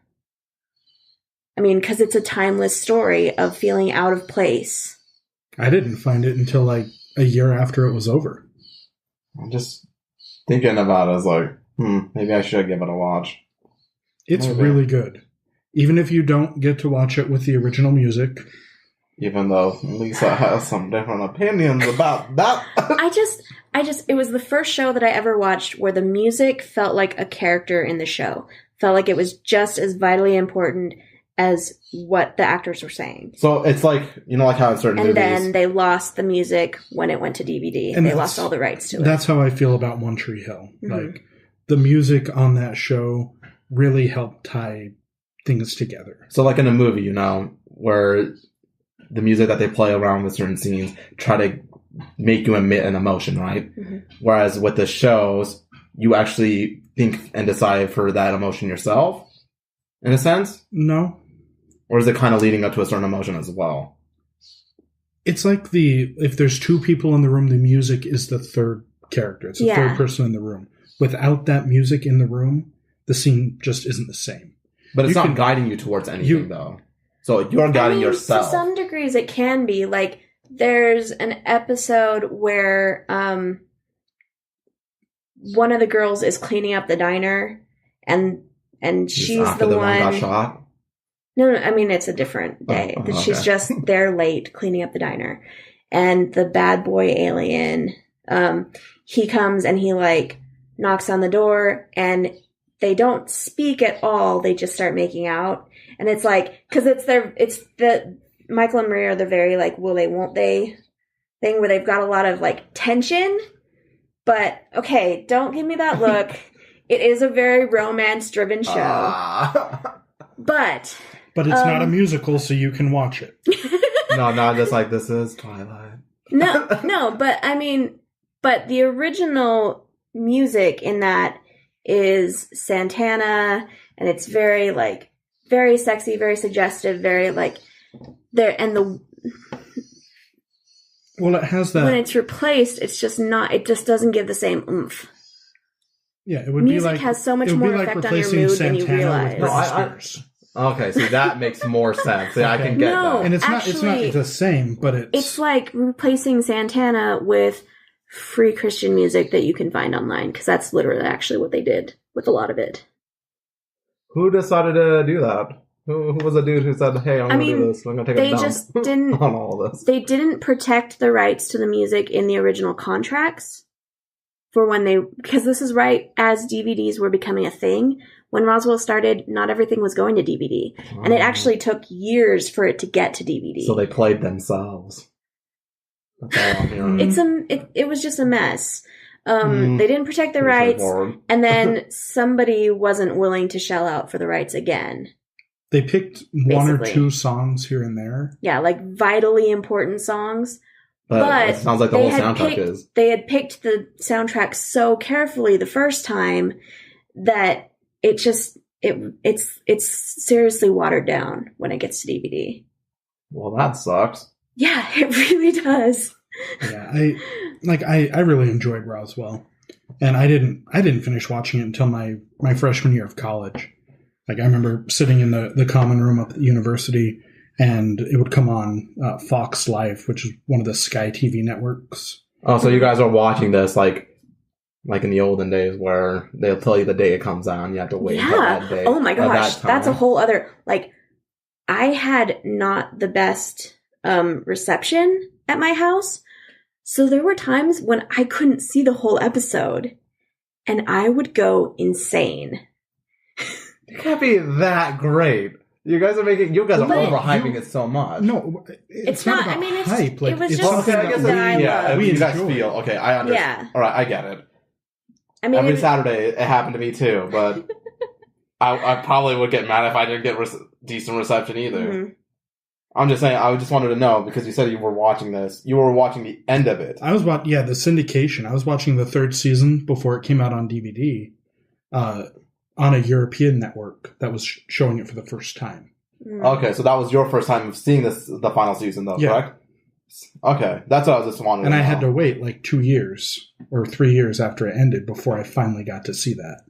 I mean, because it's a timeless story of feeling out of place. I didn't find it until like a year after it was over. I'm just thinking about it as like, maybe I should give it a watch. It's really good. Even if you don't get to watch it with the original music. Even though Lisa has some different opinions about that. it was the first show that I ever watched where the music felt like a character in the show. Felt like it was just as vitally important as what the actors were saying. So it's like, like how in certain movies. And then they lost the music when it went to DVD. And they lost all the rights to it. That's how I feel about One Tree Hill. Mm-hmm. Like, the music on that show really helped tie things together. So like in a movie, where the music that they play around with certain scenes try to make you emit an emotion, right? Mm-hmm. Whereas with the shows, you actually think and decide for that emotion yourself, in a sense? No. Or is it kind of leading up to a certain emotion as well? It's like if there's two people in the room, the music is the third character. It's the third person in the room. Without that music in the room, the scene just isn't the same. But it's not guiding you towards anything, though. So you're guiding yourself. To some degrees, it can be. Like, there's an episode where one of the girls is cleaning up the diner, and she's the one got shot? No, I mean, it's a different day. Okay. She's just there late cleaning up the diner. And the bad boy alien, he comes and he, like, knocks on the door, and they don't speak at all. They just start making out. And it's like, because it's the Michael and Maria are the very, like, will they, won't they thing where they've got a lot of, like, tension. But, okay, don't give me that look. It is a very romance-driven show. But it's not a musical, so you can watch it. No, not just like this is Twilight. No, but I mean, but the original music in that is Santana, and it's very, like, very sexy, very suggestive, very, like, there, and well, it has that. When it's replaced, it's just not, it just doesn't give the same oomph. Yeah, it would music be like. Music has so much more effect on your mood than you realize. Okay, see, that makes more sense. See, I can get that. And it's not the same, but it's like replacing Santana with free Christian music that you can find online, because that's literally actually what they did with a lot of it. Who decided to do that? Who was the dude who said, "Hey, I'm going to do this. I'm going to take a dump just didn't on all of this"? They didn't protect the rights to the music in the original contracts for because this is right as DVDs were becoming a thing. When Roswell started, not everything was going to DVD, and it actually took years for it to get to DVD. So they played themselves. That's all I'm hearing. It was just a mess. They didn't protect the rights, and then somebody wasn't willing to shell out for the rights again. They picked one or two songs here and there. Yeah, like vitally important songs. But it sounds like the whole soundtrack is. They had picked the soundtrack so carefully the first time that it just it's seriously watered down when it gets to DVD. Well, that sucks. Yeah, it really does. Yeah, I really enjoyed Roswell, and I didn't finish watching it until my freshman year of college. Like, I remember sitting in the common room up at the university, and it would come on Fox Live, which is one of the Sky TV networks. Oh, so you guys are watching this like in the olden days where they'll tell you the day it comes on, you have to wait until that day. Oh my gosh, that's a whole other, like, I had not the best reception at my house, so there were times when I couldn't see the whole episode, and I would go insane. It can't be that great. You guys are overhyping it so much. No, it's not about hype. It was just something that I love. You guys feel okay. I understand. Yeah. All right, I get it. I mean, every Saturday it happened to me too, but I probably would get mad if I didn't get decent reception either. Mm-hmm. I'm just saying. I just wanted to know because you said you were watching this. You were watching the end of it. I was the syndication. I was watching the third season before it came out on DVD. On a European network that was showing it for the first time. Okay, so that was your first time of seeing the final season, though, correct? Okay, that's what I was just wondering. And I had to wait like 2 years or 3 years after it ended before I finally got to see that.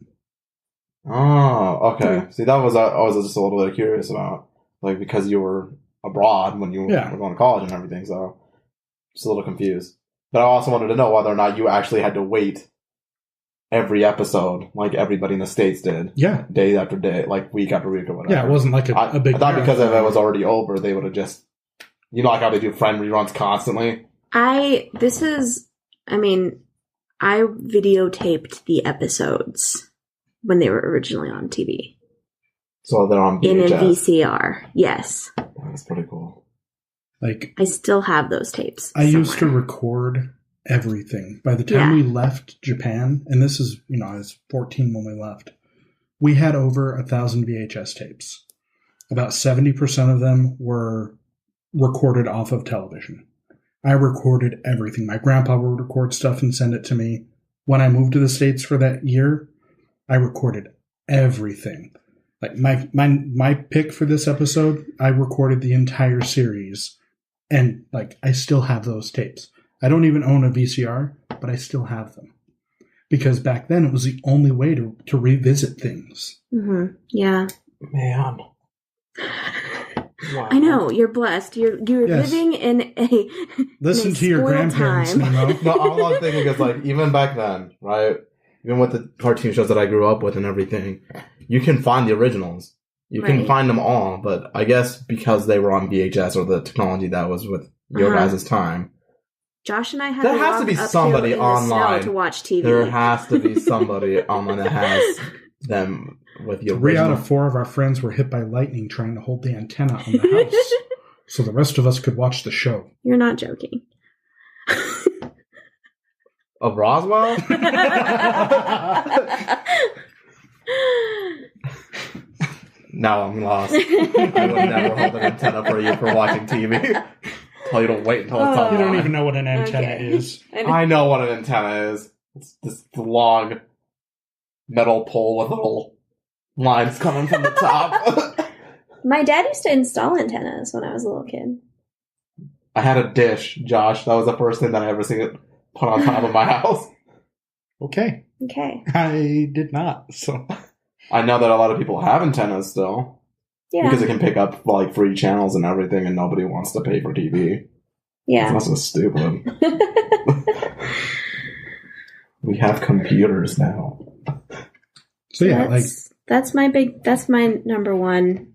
Oh, okay. Mm-hmm. See, that was I was just a little bit curious about, like, because you were abroad when you were going to college and everything, so just a little confused. But I also wanted to know whether or not you actually had to wait every episode, like everybody in the States did. Yeah. Day after day, like week after week or whatever. Yeah, it wasn't like a big... I thought because if it was already over, they would have just... You know, like how they do friend reruns constantly? I videotaped the episodes when they were originally on TV. So they're on VHS? In a VCR, yes. That's pretty cool. Like, I still have those tapes. I used to record everything. By the time we left Japan, and this is, I was 14 when we left, we had over 1,000 VHS tapes. About 70% of them were recorded off of television. I recorded everything. My grandpa would record stuff and send it to me. When I moved to the States for that year, I recorded everything. Like my pick for this episode, I recorded the entire series, and like I still have those tapes. I don't even own a VCR, but I still have them. Because back then, it was the only way to revisit things. Mm-hmm. Yeah. Man. Wow. I know, you're blessed. You're living in a Listen to your grandparents, Nemo. But all I'm thinking is, like, even back then, right? Even with the cartoon shows that I grew up with and everything, you can find the originals. You can find them all, but I guess because they were on VHS or the technology that was with your guys' time, Josh and I had there has to be somebody online to watch TV. There has to be somebody online that has them with the original. 3 out of 4 of our friends were hit by lightning trying to hold the antenna on the house, so the rest of us could watch the show. You're not joking. Of Roswell? Now I'm lost. I would never hold an antenna for you for watching TV. Tell you to wait until it's on. You don't even know what an antenna is. I know what an antenna is. It's this long metal pole with little lines coming from the top. My dad used to install antennas when I was a little kid. I had a dish, Josh. That was the first thing that I ever seen it put on top of my house. Okay. I did not, so... I know that a lot of people have antennas still. Yeah. Because it can pick up, like, free channels and everything, and nobody wants to pay for TV. Yeah. That's so stupid. We have computers now. So yeah, that's my number one.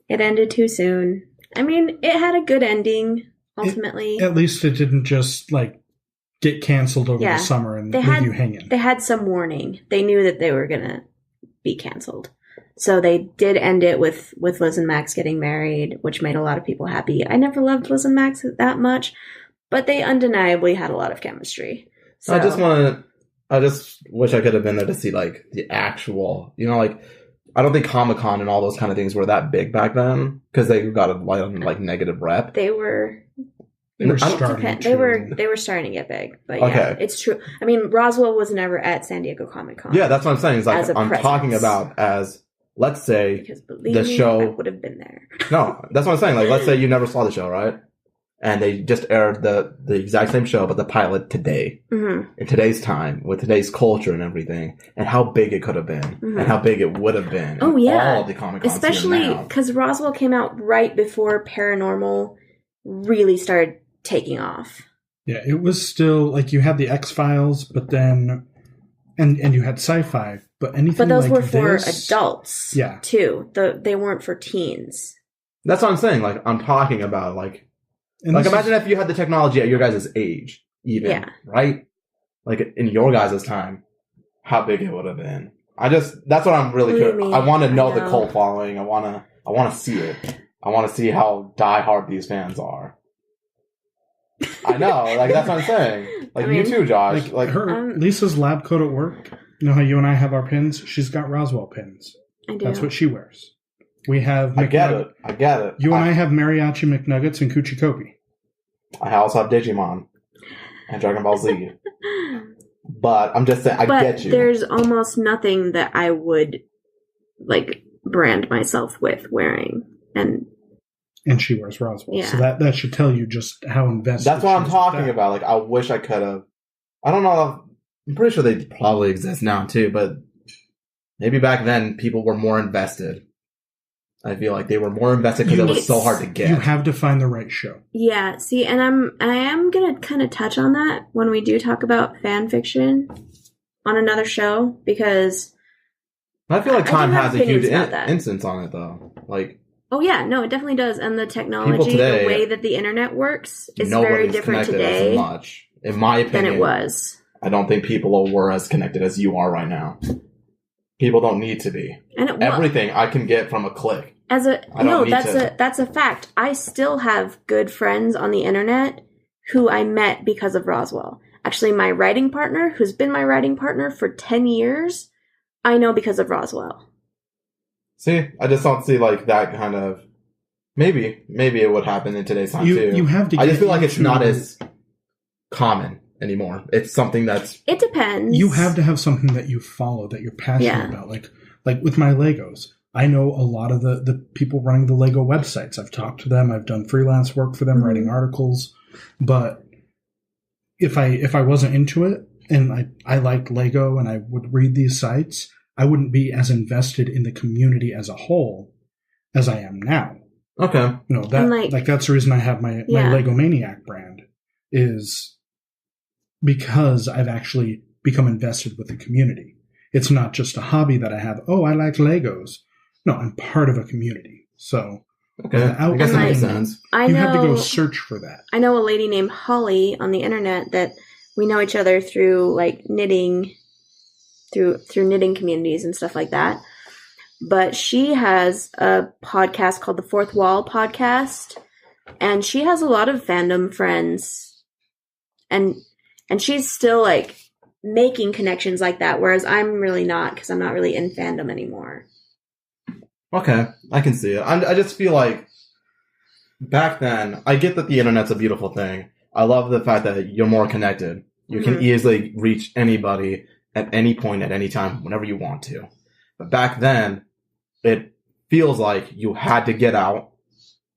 It ended too soon. I mean, it had a good ending, ultimately. At least it didn't just, like, get canceled over the summer and leave you hanging. They had some warning. They knew that they were going to be canceled. So they did end it with Liz and Max getting married, which made a lot of people happy. I never loved Liz and Max that much, but they undeniably had a lot of chemistry. So. I just wish I could have been there to see, like, the actual, like, I don't think Comic-Con and all those kind of things were that big back then, because they got a like negative rep. They were They were starting. They were starting to get big, but yeah, it's true. I mean, Roswell was never at San Diego Comic-Con. Yeah, that's what I'm saying. It's like I'm talking about as, let's say, the show. I would have been there. No, that's what I'm saying. Like, let's say you never saw the show, right? And they just aired the exact same show, but the pilot today, in today's time, with today's culture and everything, and how big it could have been, and how big it would have been. Oh yeah, all of the Comic-Cons, especially because Roswell came out right before Paranormal really started taking off. Yeah, it was still like you had the X-Files, but then and you had sci-fi, but anything. But those like were for this, adults, too. They weren't for teens. That's what I'm saying. Like, I'm talking about like imagine if you had the technology at your guys' age, even right? Like in your guys' time, how big it would have been. That's what I'm really curious. I want to know the cult following. I want to see it. I want to see how diehard these fans are. I know, like that's what I'm saying. Like you too, Josh. Like Lisa's lab coat at work. You know how you and I have our pins? She's got Roswell pins. I do. That's what she wears. We have. I get it. You and I have Mariachi McNuggets and Coochie Kobe. I also have Digimon and Dragon Ball Z. But I'm just saying, I get you. There's almost nothing that I would like brand myself with wearing, and she wears Roswell, so that should tell you just how invested. That's what I'm talking about. Like, I wish I could have. I don't know. I'm pretty sure they probably exist now too, but maybe back then people were more invested. I feel like they were more invested because it was so hard to get. You have to find the right show. Yeah, see, and I am gonna kind of touch on that when we do talk about fan fiction on another show, because I feel like time has a huge instance on it, though. Like, oh yeah, no, it definitely does, and the technology, the way that the internet works, is very different today. As much, in my opinion, than it was. I don't think people were as connected as you are right now. People don't need to be. And everything I can get from a click. That's a fact. I still have good friends on the internet who I met because of Roswell. Actually, my writing partner, who's been my writing partner for 10 years, I know because of Roswell. See, I just don't see like that kind of. Maybe it would happen in today's time too. You have to. I just feel like it's not as common anymore. It's something that's. It depends. You have to have something that you follow, that you're passionate about. Like with my Legos, I know a lot of the people running the Lego websites. I've talked to them. I've done freelance work for them, writing articles. But if I wasn't into it and I liked Lego and I would read these sites, I wouldn't be as invested in the community as a whole as I am now. Okay. You know, that that's the reason I have my Lego Maniac brand, is because I've actually become invested with the community. It's not just a hobby that I have. Oh, I like Legos. No, I'm part of a community. So, I guess that makes sense. You have to go search for that. I know a lady named Holly on the internet that we know each other through like knitting, through knitting communities and stuff like that. But she has a podcast called the Fourth Wall Podcast, and she has a lot of fandom friends, and she's still like making connections like that, whereas I'm really not, because I'm not really in fandom anymore. Okay, I can see it. I just feel like back then, I get that the internet's a beautiful thing. I love the fact that you're more connected. You can easily reach anybody at any point, at any time, whenever you want to. But back then, it feels like you had to get out.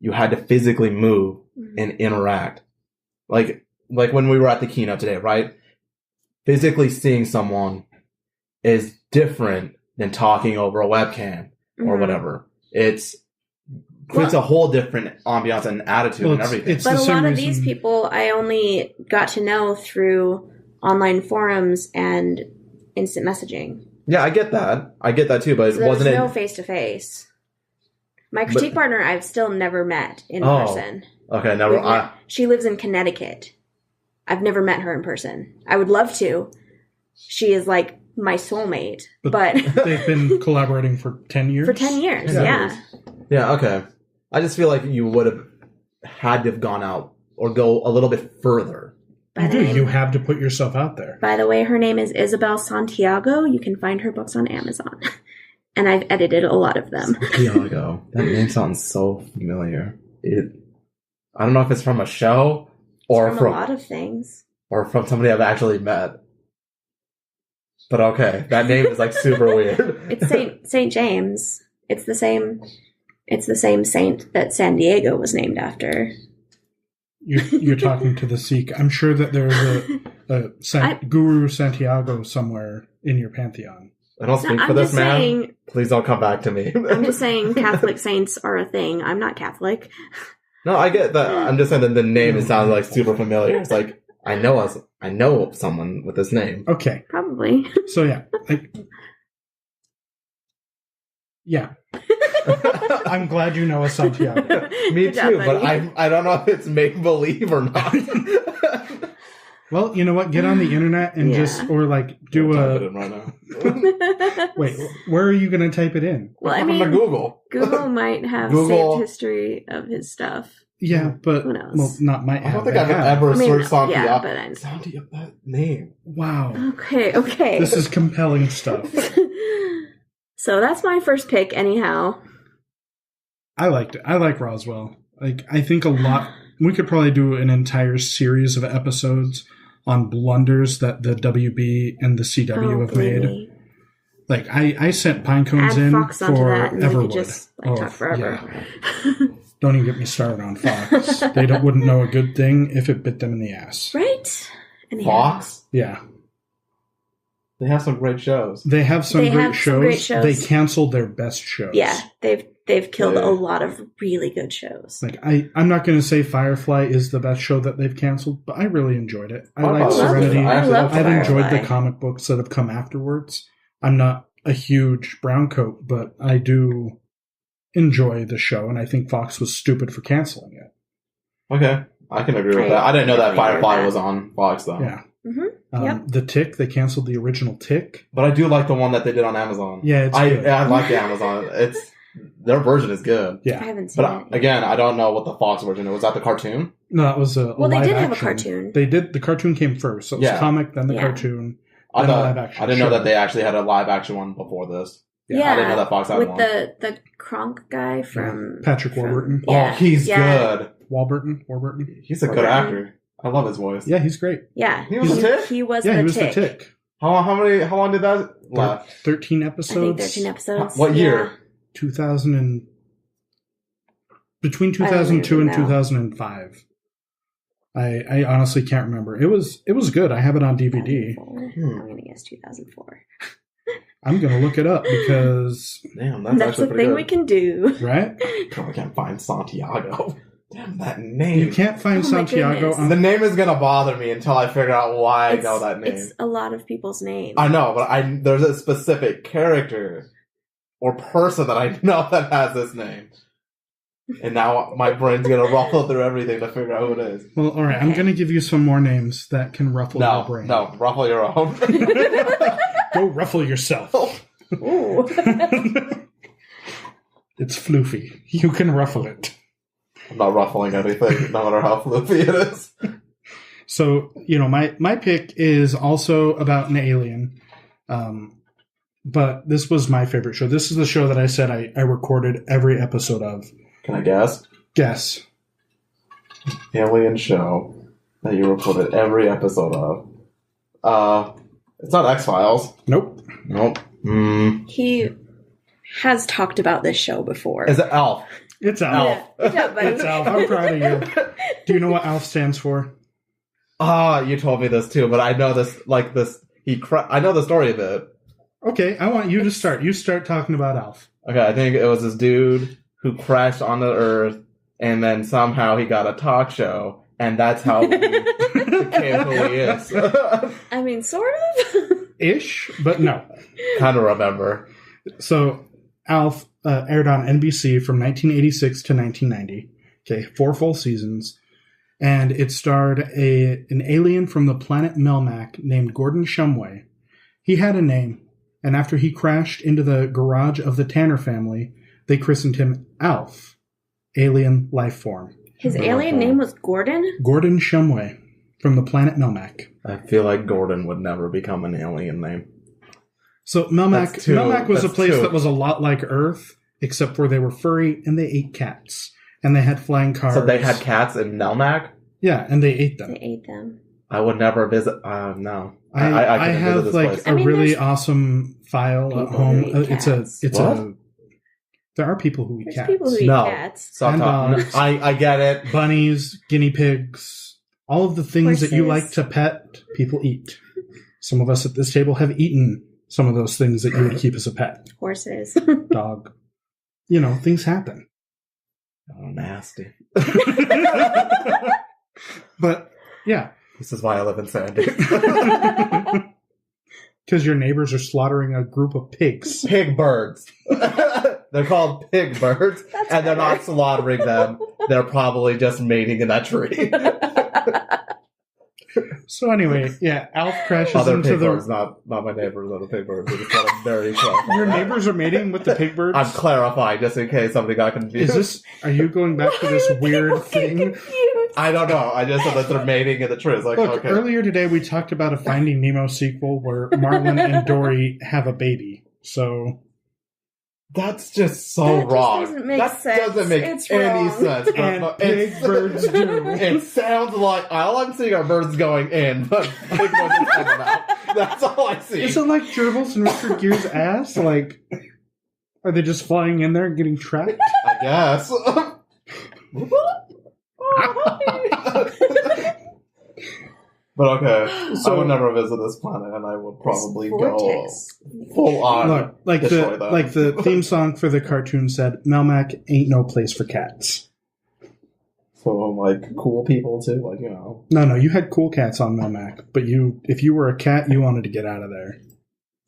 You had to physically move and interact. Like when we were at the keynote today, right? Physically seeing someone is different than talking over a webcam or whatever. It's a whole different ambiance and attitude and everything. But a lot of these people I only got to know through online forums and instant messaging. Yeah, I get that. I get that too, but so wasn't it? No face-to-face. My critique partner I've still never met in person. Okay, never. She lives in Connecticut. I've never met her in person. I would love to. She is like my soulmate. But they've been collaborating for 10 years? For 10 years, yeah. Yeah, okay. I just feel like you would have had to have gone out or go a little bit further. You have to put yourself out there. By the way, her name is Isabel Santiago. You can find her books on Amazon. And I've edited a lot of them. Santiago. That name sounds so familiar. I don't know if it's from a show Or from a lot of things. Or from somebody I've actually met. But okay, that name is like super weird. It's Saint James. It's the same saint that San Diego was named after. You're talking to the Sikh. I'm sure that there's a Guru Santiago somewhere in your pantheon. I don't speak for this man. Please don't come back to me. I'm just saying Catholic saints are a thing. I'm not Catholic. No, I get that. I'm just saying that the name, it sounds like super familiar. It's like, I know someone with this name. Okay. Probably. So yeah. Yeah. I'm glad you know a Santiago. Me too, but I don't know if it's make-believe or not. Well, you know what? Get on the internet and do a... right now. Wait, where are you going to type it in? Well, I mean, Google. Google might have saved history of his stuff. Yeah, but who knows? Well, not might have. I don't think I've ever searched Santiago. Yeah, but I'm... Santiago, that name. Wow. Okay. This is compelling stuff. So that's my first pick, anyhow. I liked it. I like Roswell. I think a lot. We could probably do an entire series of episodes on blunders that the WB and the CW have made. Like I sent pine cones in Fox for that and Everwood. Just talk forever. Yeah. Don't even get me started on Fox. They wouldn't know a good thing if it bit them in the ass. Right? Anyhow. Fox? Yeah. They have some great shows. They have some great shows. They canceled their best shows. Yeah, they've killed a lot of really good shows. Like I'm not going to say Firefly is the best show that they've canceled, but I really enjoyed it. I like Serenity. I've enjoyed the comic books that have come afterwards. I'm not a huge browncoat, but I do enjoy the show, and I think Fox was stupid for canceling it. Okay, I can agree with that. I didn't know that Firefly was on Fox, though. Yeah. Mm-hmm. Yep. The Tick, they canceled the original Tick. But I do like the one that they did on Amazon. Yeah, it's good. I like the Amazon. Their version is good. Yeah. I haven't seen it. Again, I don't know what the Fox version is. Was that the cartoon? No, that was a they did live have a action. cartoon. They did. The cartoon came first. So it was comic, then the cartoon, then a live action. I didn't know that they actually had a live action one before this. Yeah, I didn't know that Fox had with one. the Kronk guy from... Patrick Warburton. Oh, he's good. Warburton. He's a good actor. I love his voice. Yeah, he's great. Yeah. He was the Tick? He was the Tick. How long did that last? 13 episodes. I think 13 episodes. What year? 2000 between 2002 and 2005. I honestly can't remember. It was good. I have it on DVD. I'm going to guess 2004. I'm going to look it up because... Damn, that's a thing we can do. Right? Probably can't find Santiago. Damn, that name. You can't find Santiago. The name is going to bother me until I figure out why I know that name. It's a lot of people's names. I know, but there's a specific character or person that I know that has this name. And now my brain's going to ruffle through everything to figure out who it is. Well, all right. I'm going to give you some more names that can ruffle your brain. No, ruffle your own. Go ruffle yourself. Ooh. It's floofy. You can ruffle it. I'm not ruffling anything, no matter how floofy it is. So, my pick is also about an alien. But this was my favorite show. This is the show that I said I recorded every episode of. Can I guess? Guess. Alien show that you recorded every episode of. It's not X-Files. Nope. He has talked about this show before. Is it Alf? It's Alf. Yeah. Good job, buddy. It's Alf. I'm proud of you. Do you know what Alf stands for? You told me this too, but I know this, I know the story of it. Okay, I want you to start. You start talking about Alf. Okay, I think it was this dude who crashed onto Earth, and then somehow he got a talk show, and that's how he became who he is. I mean, sort of? Ish, but no. Kind of remember. So, Alf aired on NBC from 1986 to 1990. Okay, 4 full seasons. And it starred an alien from the planet Melmac named Gordon Shumway. He had a name. And after he crashed into the garage of the Tanner family, they christened him Alf, alien life form. His alien name was Gordon? Gordon Shumway, from the planet Melmac. I feel like Gordon would never become an alien name. So Melmac was a place that was a lot like Earth, except for they were furry and they ate cats. And they had flying cars. So they had cats in Melmac? Yeah, and they ate them. They ate them. I would never visit. No, I have this like place. a really awesome file at home. It's What? a. There are people who eat There's cats. people who eat cats. Stop And talking. dogs. I get it. Bunnies, guinea pigs, all of the things that you Horses. like to pet, people eat. Some of us at this table have eaten some of those things that you would keep as a pet. Horses. Dog. You know, things happen. Oh, nasty. But, yeah. This is why I live in Sandy. Because your neighbors are slaughtering a group of pigs. Pig birds. They're called pig birds, and they're not slaughtering them. They're probably just mating in that tree. So anyway, yeah, Alf crashes Other into pig the... birds, not my neighbors, other pig birds. They just got a very close. Your neighbors are mating with the pig birds? I'm clarifying, just in case somebody got confused. Are you going back to this weird thing? Confused. I don't know. I just said that they're mating in the tree. It's like, Look, okay. earlier today we talked about a Finding Nemo sequel where Marlin and Dory have a baby. So That's just so That just wrong. doesn't make that sense. doesn't make It's any wrong. sense. And pig birds do. It sounds like all I'm seeing are birds going in, but pig birds are coming out. That's all I see. is it like gerbils and Richard Gere's ass? Like, are they just flying in there and getting trapped? I guess. But okay, So- I would never visit this planet, and I would probably go Vortex. full on. Look, like destroy them. the theme song for the cartoon said, Melmac ain't no place for cats. So like cool people too, like No, you had cool cats on Melmac, but if you were a cat, you wanted to get out of there.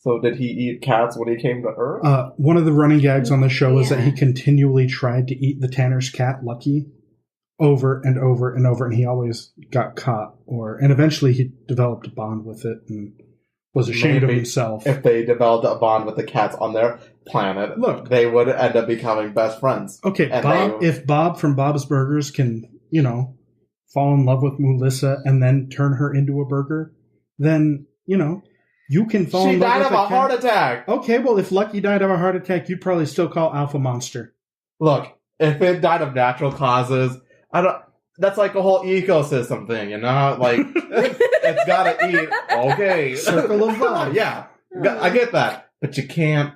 So did he eat cats when he came to Earth? One of the running gags on the show is that Yeah. he continually tried to eat the Tanner's cat, Lucky, over and over and over, and he always got caught. And eventually he developed a bond with it and was ashamed of Maybe himself. If they developed a bond with the cats on their planet, Look. they would end up becoming best friends. Okay, And Bob. they- If Bob from Bob's Burgers can, fall in love with Melissa and then turn her into a burger, then you can fall She in love died with of a cat. heart attack. Okay, well, if Lucky died of a heart attack, you'd probably still call Alpha Monster. Look, if it died of natural causes, that's like a whole ecosystem thing, Like, it's gotta eat. Okay. Circle of life. Yeah. I get that. But you can't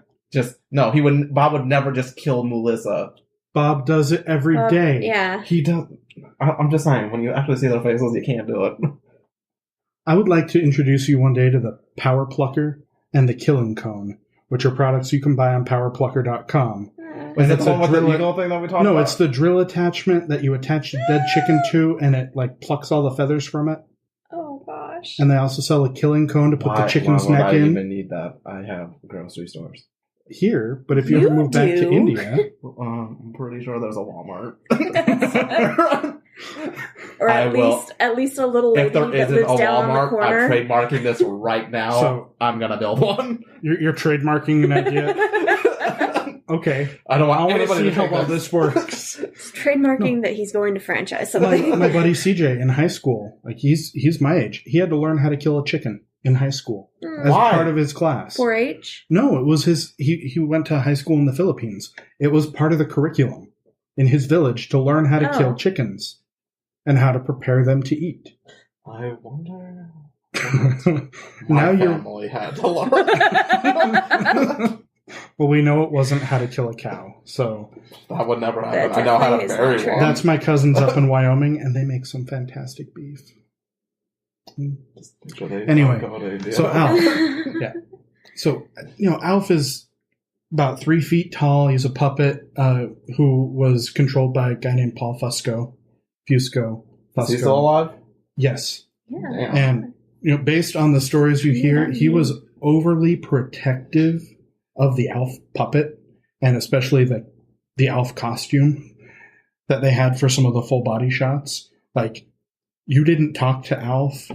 no, Bob would never just kill Melissa. Bob does it every day. Yeah. He does. I'm just saying, when you actually see their faces, you can't do it. I would like to introduce you one day to the Power Plucker and the Killing Cone, which are products you can buy on powerplucker.com. Is And it it's the a one with the drill- eagle thing that we talked about? No, it's the drill attachment that you attach a dead chicken to, and it plucks all the feathers from it. Oh gosh. And they also sell a killing cone to put the chicken's why would neck I in even need that? I have grocery stores. here. But if you You ever move back to do. India, I'm pretty sure there's a Walmart. Or I at will- least a little lady If there that isn't lives a down on the Walmart, I'm corner. trademarking this right now. So- I'm gonna build one. you're trademarking an idea. Okay, I don't want I want to anybody see to how take well this. this works. Trademarking that he's going to franchise something. my buddy CJ in high school, he's my age. He had to learn how to kill a chicken in high school as Why? part of his class. 4-H. No, it was his. He went to high school in the Philippines. It was part of the curriculum in his village to learn how to kill chickens and how to prepare them to eat. I wonder. Now My you're. family had to learn. Well, we know it wasn't how to kill a cow, so That would never happen. That's I know how to definitely bury not true. one. that's my cousins up in Wyoming, and they make some fantastic beef. Anyway, so Alf, yeah. So Alf is about 3 feet tall. He's a puppet who was controlled by a guy named Paul Fusco. Is he still alive? Yes, Yeah. Damn. and based on the stories you hear, he was overly protective of the Alf puppet, and especially the Alf costume that they had for some of the full body shots. Like, you didn't talk to Alf.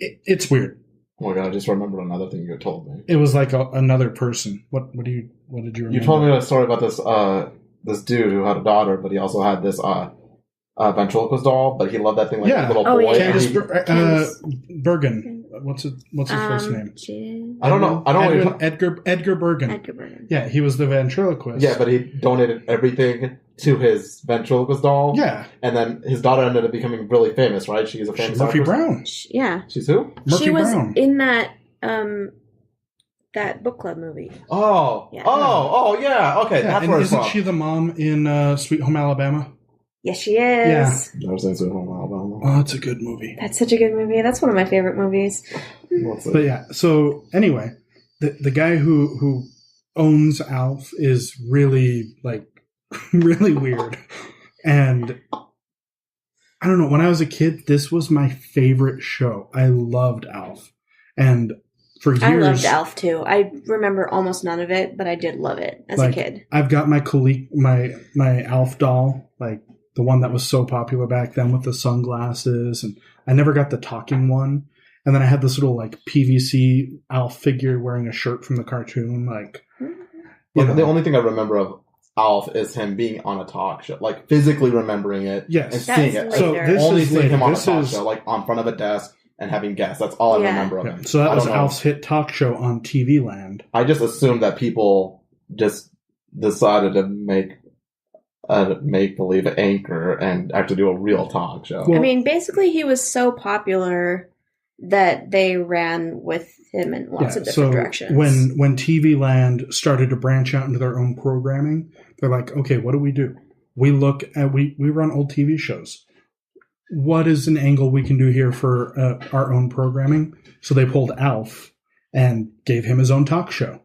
It's weird. Oh my god! I just remembered another thing you told me. It was like another person. What did you remember? You told me a story about this dude who had a daughter, but he also had this ventriloquist doll. But he loved that thing like Yeah. a little Oh, boy. yeah. and Candace he- Bergen. what's his first name? I don't know. I don't know. Edgar Bergen. Edgar Bergen. Yeah, he was the ventriloquist. Yeah, but he donated everything to his ventriloquist doll. Yeah. And then his daughter ended up becoming really famous, right? She's a famous Murphy actress. Brown. Yeah. She's who? Murphy she was Brown. in that book club movie. Oh. Yeah. Oh, yeah. Okay, Yeah, that's and where it's isn't from. she the mom in Sweet Home Alabama? Yes, she is. Yeah. Never seen Sweet Home Alabama. Oh, it's a good movie. That's such a good movie. That's one of my favorite movies. But yeah, so anyway, the guy who owns Alf is really really weird. And I don't know, when I was a kid, this was my favorite show. I loved Alf. And for years, I loved Alf too. I remember almost none of it, but I did love it as a kid. I've got my Alf doll, like the one that was so popular back then with the sunglasses, and I never got the talking one. And then I had this little like PVC Alf figure wearing a shirt from the cartoon. The only thing I remember of Alf is him being on a talk show, like physically remembering it and seeing it. Later. So only seeing him on a This talk is- show, like on front of a desk and having guests. That's all I remember of Yeah, him. so that I was don't know. Alf's hit talk show on TV Land. I just assumed that people just decided to make a make-believe anchor and actually do a real talk show. Well- I mean, basically, he was so popular that they ran with him in lots of different directions. When TV Land started to branch out into their own programming, they're like, okay, what do? We look at we run old TV shows. What is an angle we can do here for our own programming? So they pulled Alf and gave him his own talk show.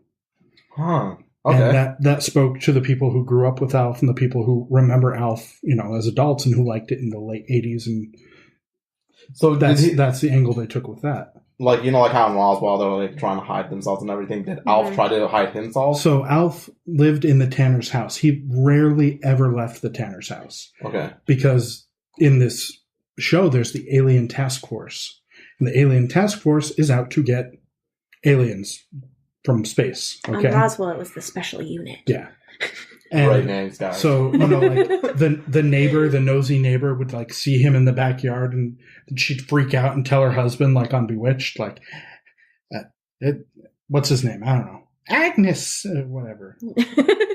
Huh. Okay. And that spoke to the people who grew up with Alf and the people who remember Alf, as adults and who liked it in the late 80s. And So that's the angle they took with that. like how in Roswell they're like trying to hide themselves and everything. Did Alf try to hide himself? So Alf lived in the Tanner's house. He rarely ever left the Tanner's house. Okay. Because in this show, there's the Alien Task Force. And the Alien Task Force is out to get aliens from space. Okay. On Roswell, it was the special unit. Yeah. And Great names, guys. so, like the neighbor, the nosy neighbor would like see him in the backyard and she'd freak out and tell her husband, like on Bewitched, like, what's his name? I don't know. Agnes, whatever.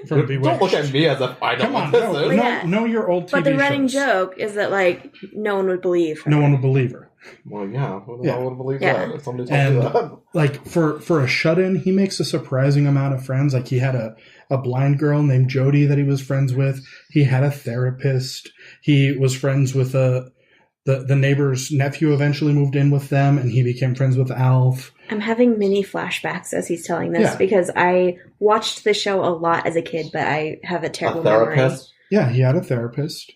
From Bewitched. Don't look at me as if I know Come on, what this is. Yeah. know your old TV But the running shows. joke is that, like, no one would believe her. No one would believe her. Well, yeah. Who the Yeah. hell would believe Yeah. that? If somebody told And me that. like for a shut-in, he makes a surprising amount of friends. Like he had a blind girl named Jody that he was friends with. He had a therapist. He was friends with the neighbor's nephew. Eventually moved in with them, and he became friends with Alf. I'm having mini flashbacks as he's telling this Yeah. because I watched the show a lot as a kid, but I have a terrible A memory. therapist? Yeah, he had a therapist.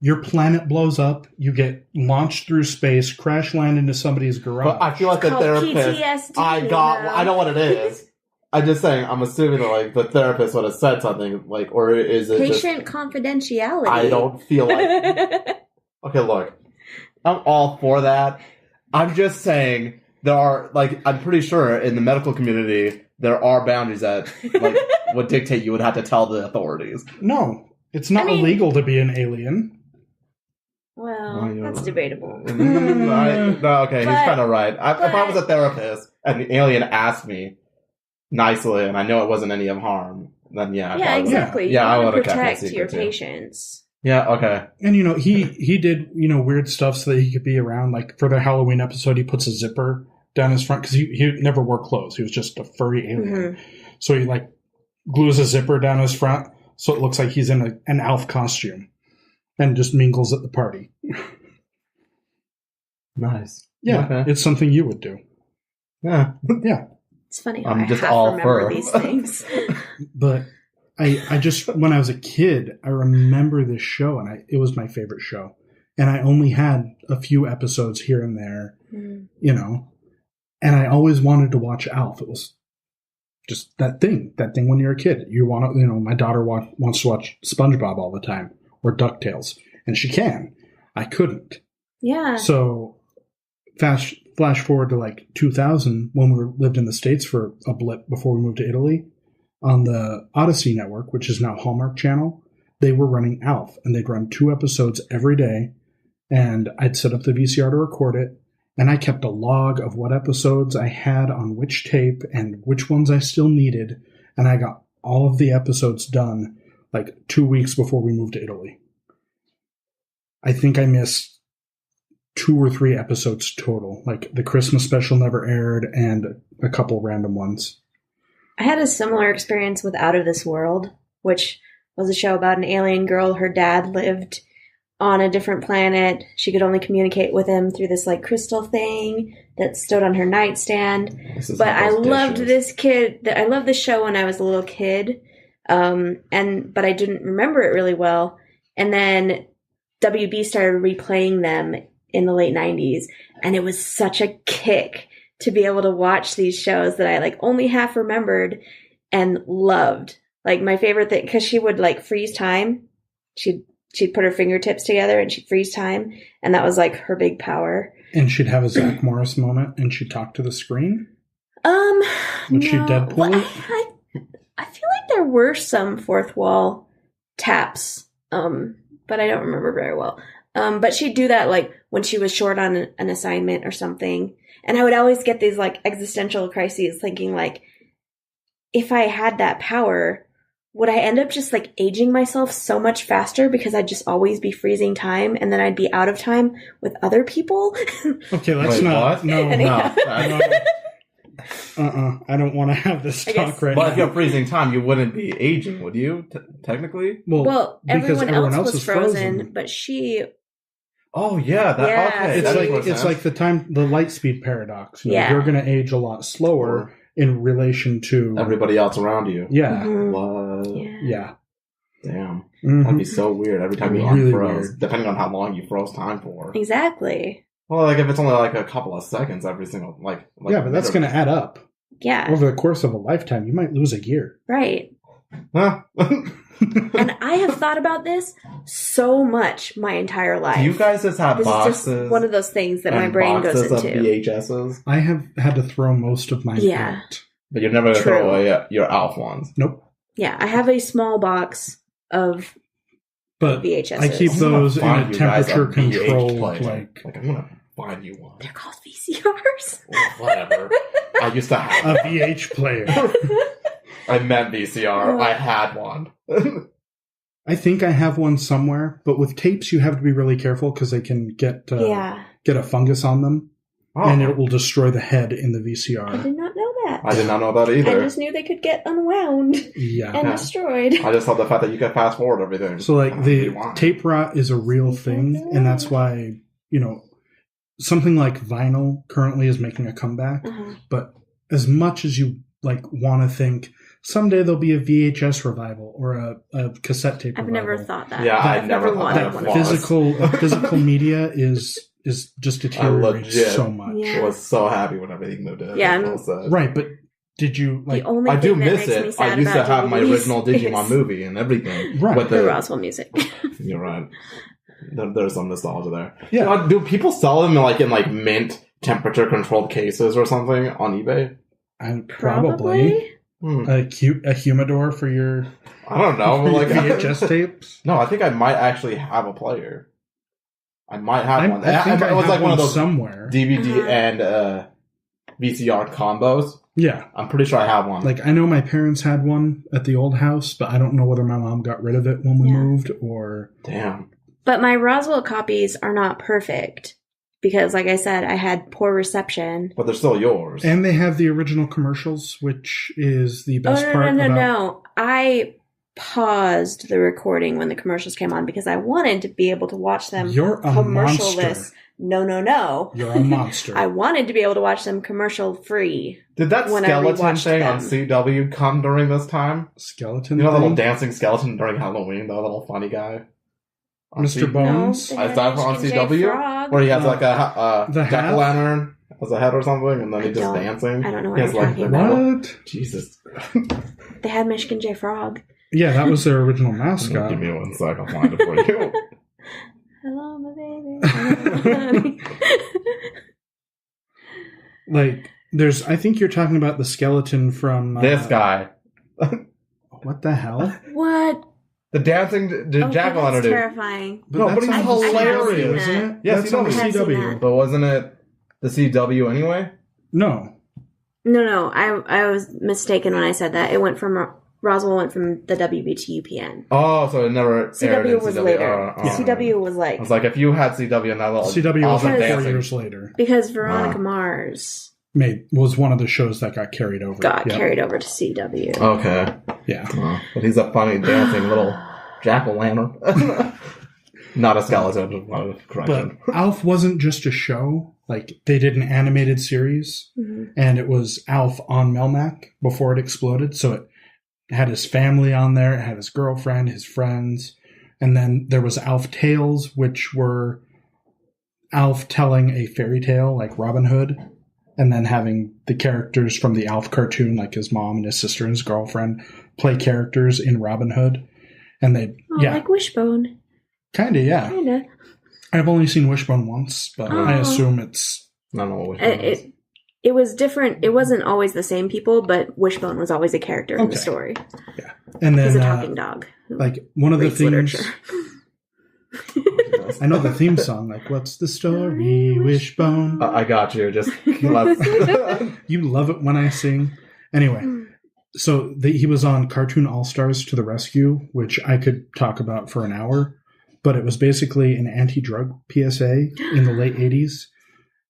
Your planet blows up. You get launched through space, crash land into somebody's garage. But I feel like the Called therapist. PTSD, I know what it is. I'm just saying. I'm assuming that like the therapist would have said something like, or is it Patient confidentiality. I don't feel like. Okay, look, I'm all for that. I'm just saying there are I'm pretty sure in the medical community there are boundaries that would dictate you would have to tell the authorities. No, it's not illegal to be an alien. Well, that's debatable. Okay, he's kind of right. If I was a therapist and the alien asked me nicely and I know it wasn't any of harm, then yeah. Yeah, exactly. Yeah, I you would want have to kept protect my your secret too. patients. Yeah, okay. And he did weird stuff so that he could be around. Like for the Halloween episode, he puts a zipper down his front because he never wore clothes. He was just a furry alien. Mm-hmm. So he glues a zipper down his front so it looks like he's in an Alf costume and just mingles at the party. Nice. Yeah, Okay. it's something you would do. Yeah. Yeah, It's funny how I'm I just half all remember for. these things. but I just when I was a kid, I remember this show and it was my favorite show. And I only had a few episodes here and there, and I always wanted to watch Alf. It was just that thing when you're a kid. You want to, my daughter wants to watch SpongeBob all the time or DuckTales, and she can. I couldn't. Yeah. So flash forward to 2000 when we lived in the States for a blip before we moved to Italy. On the Odyssey Network, which is now Hallmark Channel, they were running Alf, and they'd run 2 episodes every day, and I'd set up the VCR to record it, and I kept a log of what episodes I had on which tape and which ones I still needed, and I got all of the episodes done like 2 weeks before we moved to Italy. I think I missed 2 or 3 episodes total. Like the Christmas special never aired and a couple random ones. I had a similar experience with Out of This World, which was a show about an alien girl. Her dad lived on a different planet. She could only communicate with him through this like crystal thing that stood on her nightstand. But I loved this kid. I loved this show when I was a little kid. But I didn't remember it really well. And then WB started replaying them in the late 90s. And it was such a kick to be able to watch these shows that I like only half remembered and loved. Like my favorite thing, because she would like freeze time. She'd put her fingertips together and she'd freeze time. And that was like her big power. And she'd have a Zach Morris moment and she'd talk to the screen? Would she Deadpool well, it? I feel like there were some fourth wall taps, but I don't remember very well. But she'd do that like when she was short on an assignment or something. And I would always get these like existential crises thinking like, if I had that power, would I end up just like aging myself so much faster because I'd just always be freezing time and then I'd be out of time with other people? Okay, let's Wait, not. what? No, Yeah. no. I don't want to have this talk right now. But if you're freezing time, you wouldn't be aging, would you? Technically? Well, because everyone else was is frozen, but she... Oh yeah, Yeah, okay. It's like the light speed paradox. You know, Yeah. You're going to age a lot slower in relation to everybody else around you. Yeah. Mhm. What? Yeah. Damn. Mhm. That'd be so weird every time you Really unfroze, weird. depending on how long you froze time for. Exactly. Well, like if it's only like a couple of seconds every single Yeah, but that's going to add up. Yeah. Over the course of a lifetime, you might lose a year. Right. Huh? And I have thought about this so much my entire life. Do you guys just have This boxes? is just one of those things that my and brain goes boxes into. of VHSs, I have had to throw most of mine Yeah. out. but you're never gonna True. throw away your ALF ones. Nope. Yeah, I have a small box of But VHSs. I keep I'm gonna those in find a you guys temperature VH controlled, player. like I'm gonna find you one. They're called VCRs. Well, whatever. I used to have. a VH player. I meant VCR. I had one. I think I have one somewhere, but with tapes, you have to be really careful because they can get a fungus on them, and it will destroy the head in the I VCR. did not know that. I did not know that I either. just knew they could get unwound Yeah. and Yeah. destroyed. I just love the fact that you can fast forward everything. So, like, the Rewind. tape rot is a real thing, and that's why, something like vinyl currently is making a comeback. Uh-huh. But as much as you, want to think, someday there'll be a VHS revival or a cassette tape I've revival. never thought that. Yeah, I've I never thought wanted that one was. of those. Physical media is just deteriorating legit so much. Yeah. I was so happy when everything moved in. Yeah, Well said. Right, but did you The only I do thing that miss makes me it. sad I used to about have my DVDs original Digimon is movie and everything. Right. But the Roswell music. You're right. There's some nostalgia there. Yeah. Do people sell them in mint temperature controlled cases or something on eBay? probably Hmm. a humidor for your I don't know. Like VHS tapes. No, I think I might actually have a player. I might have one. I think it was have like one of those somewhere. DVD Uh-huh. and VCR combos. Yeah. I'm pretty sure I have one. Like, I know my parents had one at the old house, but I don't know whether my mom got rid of it when we Yeah. moved or... Damn. But my Roswell copies are not perfect because, like I said, I had poor reception. But they're still yours. And they have the original commercials, which is the best part No. I paused the recording when the commercials came on because I wanted to be able to watch them You're a commercial-less. monster. No. You're a monster. I wanted to be able to watch them commercial free. Did that when I skeleton rewatched thing on them. CW come during this time? Skeleton You know the little thing? dancing skeleton during Halloween, the little funny guy? On Mr. CW? Bones? No, Is that on Michigan J. CW? Frog. Where he has like a The hat? jack-o'-lantern as a head or something, and then he's just dancing. I don't know what He has you're like talking about. What? Jesus. They had Michigan J. Frog. Yeah, that was their original mascot. Give me 1 sec, I'll find it for you. Hello, my baby. Like, I think you're talking about the skeleton from... This guy. What the hell? What? The dancing Okay, jack-o'-lantern that's dude. terrifying. No, but that's he's on hilarious. CW, isn't it? Yes, That's on CW. I have seen CW. that. But wasn't it... the CW anyway? No. No. I was mistaken when I said that. It went from Roswell went from the WB to UPN. Oh, so it never aired CW in was CW. later. Oh, CW was like... I was like, if you had CW and that little... CW was Alvin like 4 dancing. years later. Because Veronica Mars Was one of the shows that got carried over. carried over to CW. Okay. Yeah. But he's a funny dancing little jack-o'-lantern. Not a skeleton. Correction. But Alf wasn't just a show. Like, they did an animated series, and it was Alf on Melmac before it exploded. So it had his family on there, it had his girlfriend, his friends, and then there was Alf Tales, which were Alf telling a fairy tale like Robin Hood, and then having the characters from the Alf cartoon, like his mom and his sister and his girlfriend, play characters in Robin Hood. And they, like Wishbone. Kinda, yeah. Kinda. I've only seen Wishbone once, but I assume it's... I don't know what Wishbone is. It was different. It wasn't always the same people, but Wishbone was always a character in the story. Yeah. And then, he's a talking dog. Like, one of the things... Literature. I know the theme song, like, what's the story, Wishbone? I got you. Just You love it when I sing. Anyway, so he was on Cartoon All-Stars to the Rescue, which I could talk about for an hour, but it was basically an anti-drug PSA in the late 80s.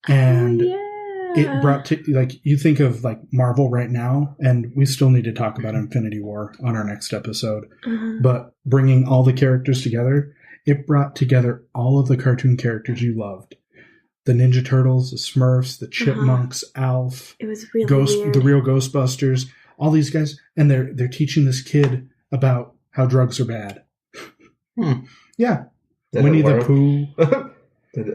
And it brought to, like, you think of, like, Marvel right now, and we still need to talk about Infinity War on our next episode, but bringing all the characters together, it brought together all of the cartoon characters you loved. The Ninja Turtles, the Smurfs, the Chipmunks, Alf. It was really weird. The real Ghostbusters, all these guys, and they're teaching this kid about how drugs are bad. Yeah. Winnie the Pooh.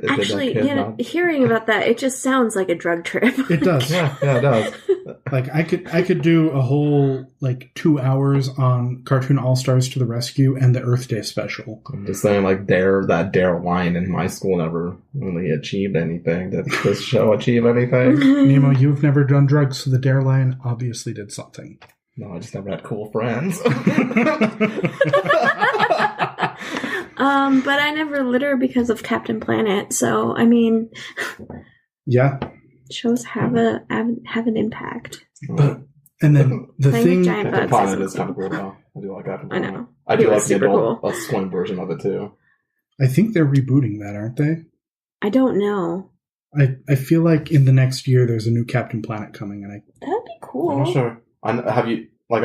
Actually, hearing about that, it just sounds like a drug trip. It does. Yeah, it does. Like, I could do a whole, like, 2 hours on Cartoon All-Stars to the Rescue and the Earth Day special. I'm just saying, like, that Dare line in my school never really achieved anything. Did this show achieve anything? Nemo, you've never done drugs, so the Dare line obviously did something. No, I just never had cool friends. But I never litter because of Captain Planet, so, I mean... Yeah. Shows have an impact. But, and then the thing... Captain Planet is kind of cool, though. I do like Captain Planet. I know. I do like the adult swim version of it, too. I think they're rebooting that, aren't they? I don't know. I feel like in the next year there's a new Captain Planet coming, and That'd be cool. I'm not sure. I'm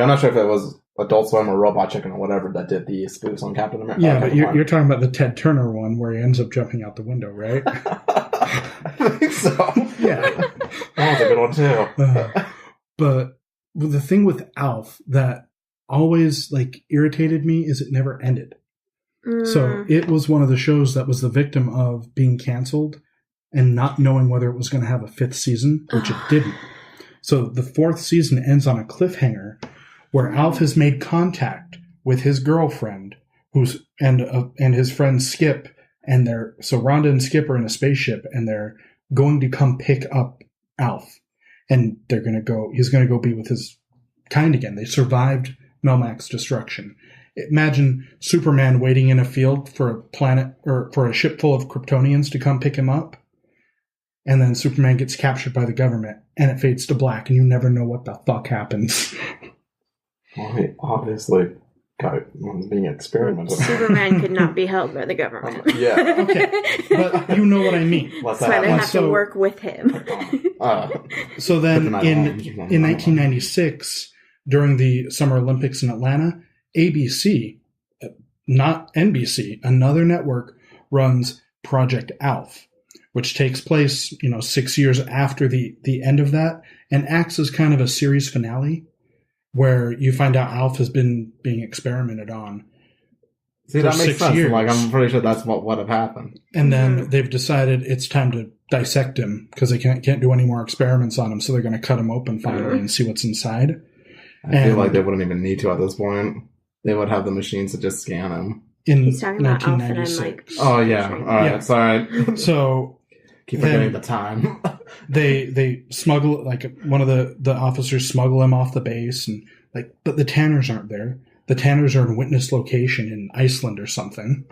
not sure if it was Adult Swim or Robot Chicken or whatever that did the spoofs on Captain America. Yeah, but you're talking about the Ted Turner one where he ends up jumping out the window, right? I think so. Yeah. That was a good one, too. But the thing with Alf that always, like, irritated me is it never ended. So it was one of the shows that was the victim of being canceled and not knowing whether it was going to have a 5th season, which it didn't. So the 4th season ends on a cliffhanger where Alf has made contact with his girlfriend, and his friend Skip, and so Rhonda and Skip are in a spaceship, and they're going to come pick up Alf, and he's going to go be with his kind again. They survived Melmac's destruction. Imagine Superman waiting in a field for a planet or for a ship full of Kryptonians to come pick him up. And then Superman gets captured by the government, and it fades to black, and you never know what the fuck happens. Well, he obviously being experimented. Superman could not be held by the government. Yeah. Okay. But you know what I mean. That's why they have to work with him. So then in 1996, during the Summer Olympics in Atlanta, ABC, not NBC, another network, runs Project Alf, which takes place, 6 years after the end of that, and acts as kind of a series finale where you find out Alf has been being experimented on. See, that makes sense. Like, I'm pretty sure that's what would have happened. And then they've decided it's time to dissect him because they can't do any more experiments on him, so they're going to cut him open finally and see what's inside. I feel like they wouldn't even need to at this point. They would have the machines to just scan him. He's talking about Alf, and I'm like... Oh, yeah. All right. Yeah. Sorry. So... Keep forgetting the time. they smuggle, like, one of the officers smuggle him off the base, and but the Tanners aren't there. The Tanners are in witness location in Iceland or something.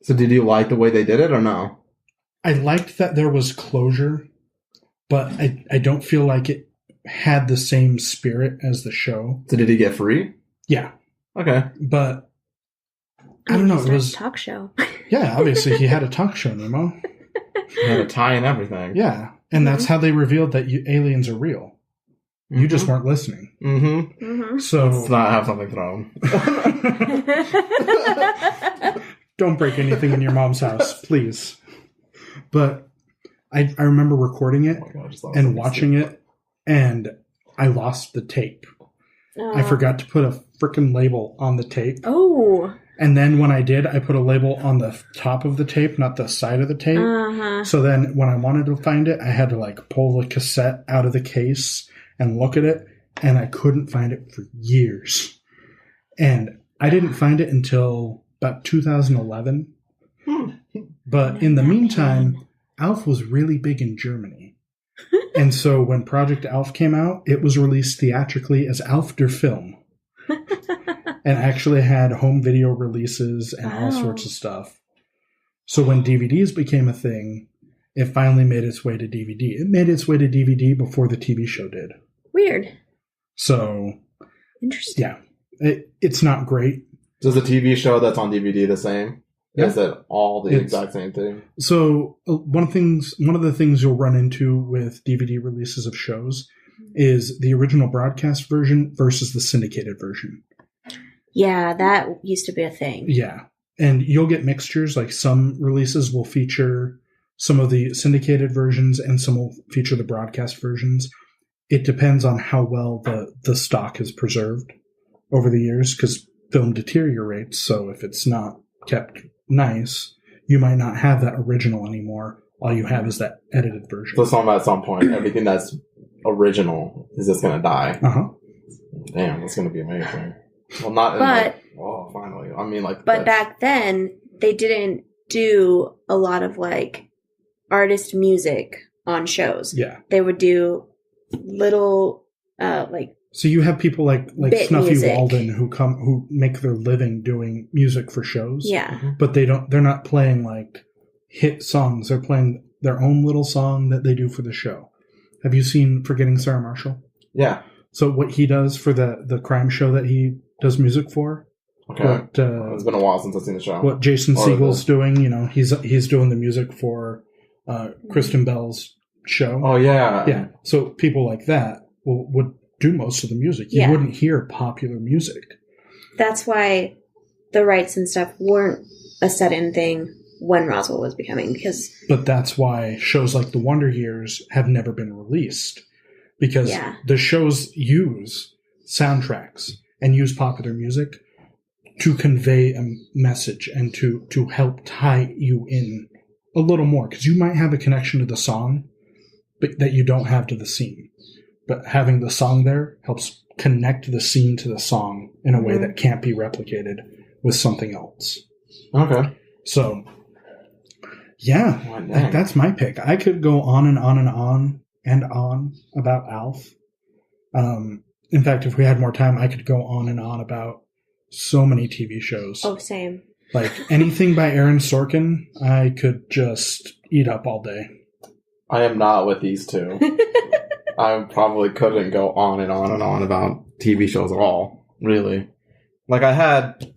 So did you like the way they did it or no? I liked that there was closure, but I don't feel like it had the same spirit as the show. So did he get free? Yeah. Okay. But I don't know. It was a talk show. Yeah, obviously he had a talk show, Nemo. He had a tie and everything. Yeah, and that's how they revealed that aliens are real. You just weren't listening. Mm-hmm. Mm-hmm. So let's not have something thrown. Don't break anything in your mom's house, please. But I remember recording it and watching it, and I lost the tape. Oh. I forgot to put a freaking label on the tape. Oh. And then when I did, I put a label on the top of the tape, not the side of the tape. Uh-huh. So then when I wanted to find it, I had to like pull the cassette out of the case and look at it, and I couldn't find it for years. And I didn't find it until about 2011. But in the meantime, Alf was really big in Germany. And so when Project Alf came out, it was released theatrically as Alf der Film. And actually had home video releases and all sorts of stuff. So when DVDs became a thing, it finally made its way to DVD. It made its way to DVD before the TV show did. Weird. So, interesting. Yeah, it's not great. Is the TV show that's on DVD the same? Yeah. Is it all the exact same thing? So one of the things you'll run into with DVD releases of shows is the original broadcast version versus the syndicated version. Yeah, that used to be a thing. Yeah. And you'll get mixtures, like some releases will feature some of the syndicated versions and some will feature the broadcast versions. It depends on how well the stock is preserved over the years, because film deteriorates. So if it's not kept nice, you might not have that original anymore. All you have is that edited version. So at some point, everything that's original is just going to die. Uh-huh. Damn, that's going to be amazing. Well, not in finally. I mean, like... But back then, they didn't do a lot of, like, artist music on shows. Yeah. They would do little, like... So you have people like Snuffy music. Walden who make their living doing music for shows. Yeah. But they're not playing, like, hit songs. They're playing their own little song that they do for the show. Have you seen Forgetting Sarah Marshall? Yeah. So what he does for the crime show that he does music for. Okay. It's been a while since I've seen the show. What Jason Segel's doing, he's doing the music for Kristen Bell's show. Oh, yeah. Yeah. So people like that would do most of the music. You wouldn't hear popular music. That's why the rights and stuff weren't a set-in thing when Roswell was becoming, because... But that's why shows like The Wonder Years have never been released. Because the shows use soundtracks and use popular music to convey a message and to help tie you in a little more. Because you might have a connection to the song but that you don't have to the scene. But having the song there helps connect the scene to the song in a way that can't be replicated with something else. Okay. So, yeah, that's my pick. I could go on and on and on and on about Alf. In fact, if we had more time, I could go on and on about so many TV shows. Oh, same. Like anything by Aaron Sorkin, I could just eat up all day. I am not with these two. I probably couldn't go on and on and on about TV shows at all, really. Like, I had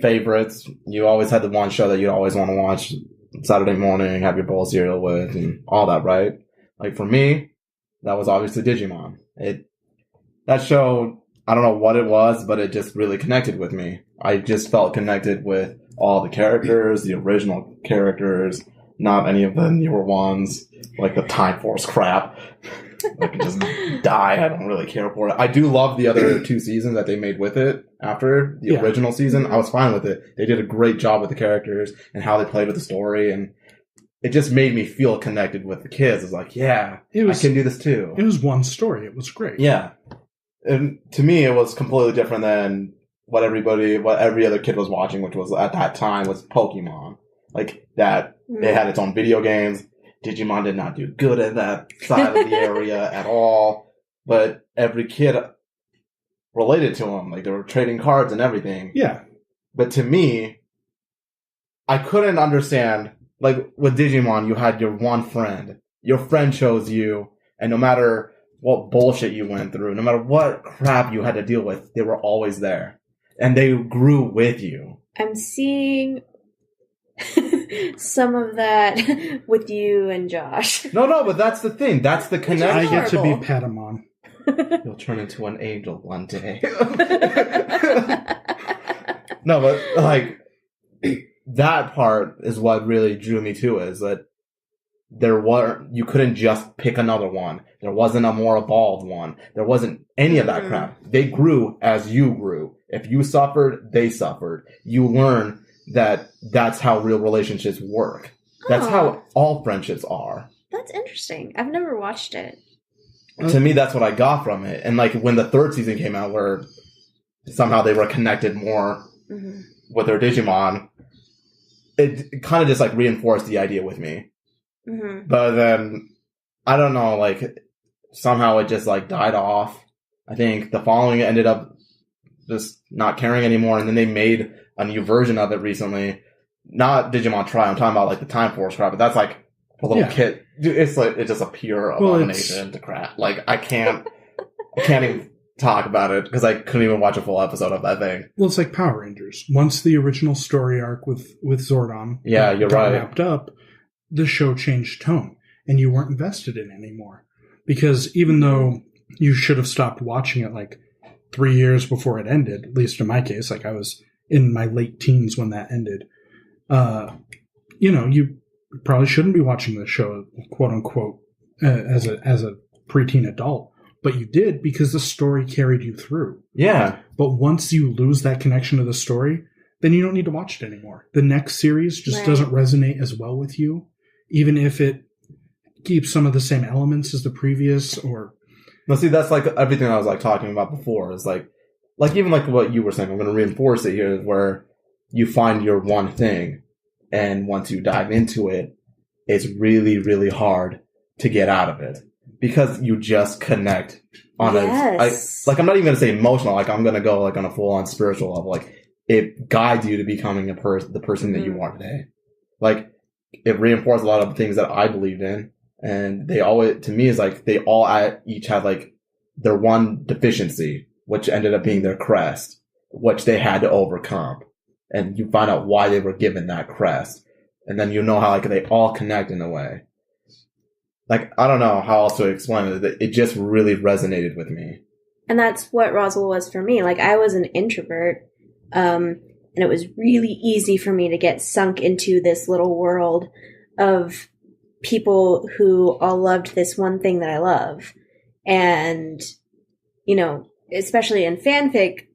favorites. You always had the one show that you'd always want to watch Saturday morning, have your bowl of cereal with, and all that, right? Like, for me, that was obviously Digimon. That show, I don't know what it was, but it just really connected with me. I just felt connected with all the characters, the original characters, not any of the newer ones, like the Time Force crap. I could just die. I don't really care for it. I do love the other two seasons that they made with it after the original season. I was fine with it. They did a great job with the characters and how they played with the story, and it just made me feel connected with the kids. It's like, I can do this too. It was one story. It was great. Yeah. And to me, it was completely different than what every other kid was watching, which was at that time was Pokemon. Like that, it had its own video games. Digimon did not do good at that side of the area at all. But every kid related to them. Like they were trading cards and everything. Yeah. But to me, I couldn't understand like with Digimon, you had your one friend. Your friend chose you, and no matter what bullshit you went through, no matter what crap you had to deal with, they were always there. And they grew with you. I'm seeing some of that with you and Josh. No, but that's the thing. That's the connection. I get to be Patamon. You'll turn into an angel one day. No, but like that part is what really drew me to it, is that you couldn't just pick another one. There wasn't a more evolved one. There wasn't any of that crap. They grew as you grew. If you suffered, they suffered. You learn that that's how real relationships work. That's how all friendships are. That's interesting. I've never watched it. To me, that's what I got from it. And like when the third season came out, where somehow they were connected more with their Digimon, it kind of just like reinforced the idea with me. But then, I don't know, like, somehow it just, like, died off. I think the following ended up just not caring anymore, and then they made a new version of it recently. Not Digimon Tri, I'm talking about, like, the Time Force crap, but that's, like, a little kid. Dude, it's just a pure abomination to crap. Like, I can't even talk about it, because I couldn't even watch a full episode of that thing. Well, it's like Power Rangers. Once the original story arc with Zordon you're right. wrapped up, the show changed tone, and you weren't invested in it anymore. Because even though you should have stopped watching it like 3 years before it ended, at least in my case, like I was in my late teens when that ended, you probably shouldn't be watching the show, quote unquote, as a preteen adult. But you did because the story carried you through. Yeah. But once you lose that connection to the story, then you don't need to watch it anymore. The next series just doesn't resonate as well with you. Even if it keeps some of the same elements as the previous, or... Well, see, that's like everything I was like talking about before. Is like even like what you were saying, I'm going to reinforce it here, where you find your one thing, and once you dive into it, it's really, really hard to get out of it. Because you just connect on I'm not even going to say emotional, like I'm going to go like on a full-on spiritual level. Like, it guides you to becoming the person that you are today. Like, it reinforced a lot of the things that I believed in, and they always, to me, is like they all each had like their one deficiency, which ended up being their crest, which they had to overcome, and you find out why they were given that crest, and then you know how like they all connect in a way. Like, I don't know how else to explain it. It just really resonated with me, and that's what Roswell was for me. Like, I was an introvert. And it was really easy for me to get sunk into this little world of people who all loved this one thing that I love. And, especially in fanfic,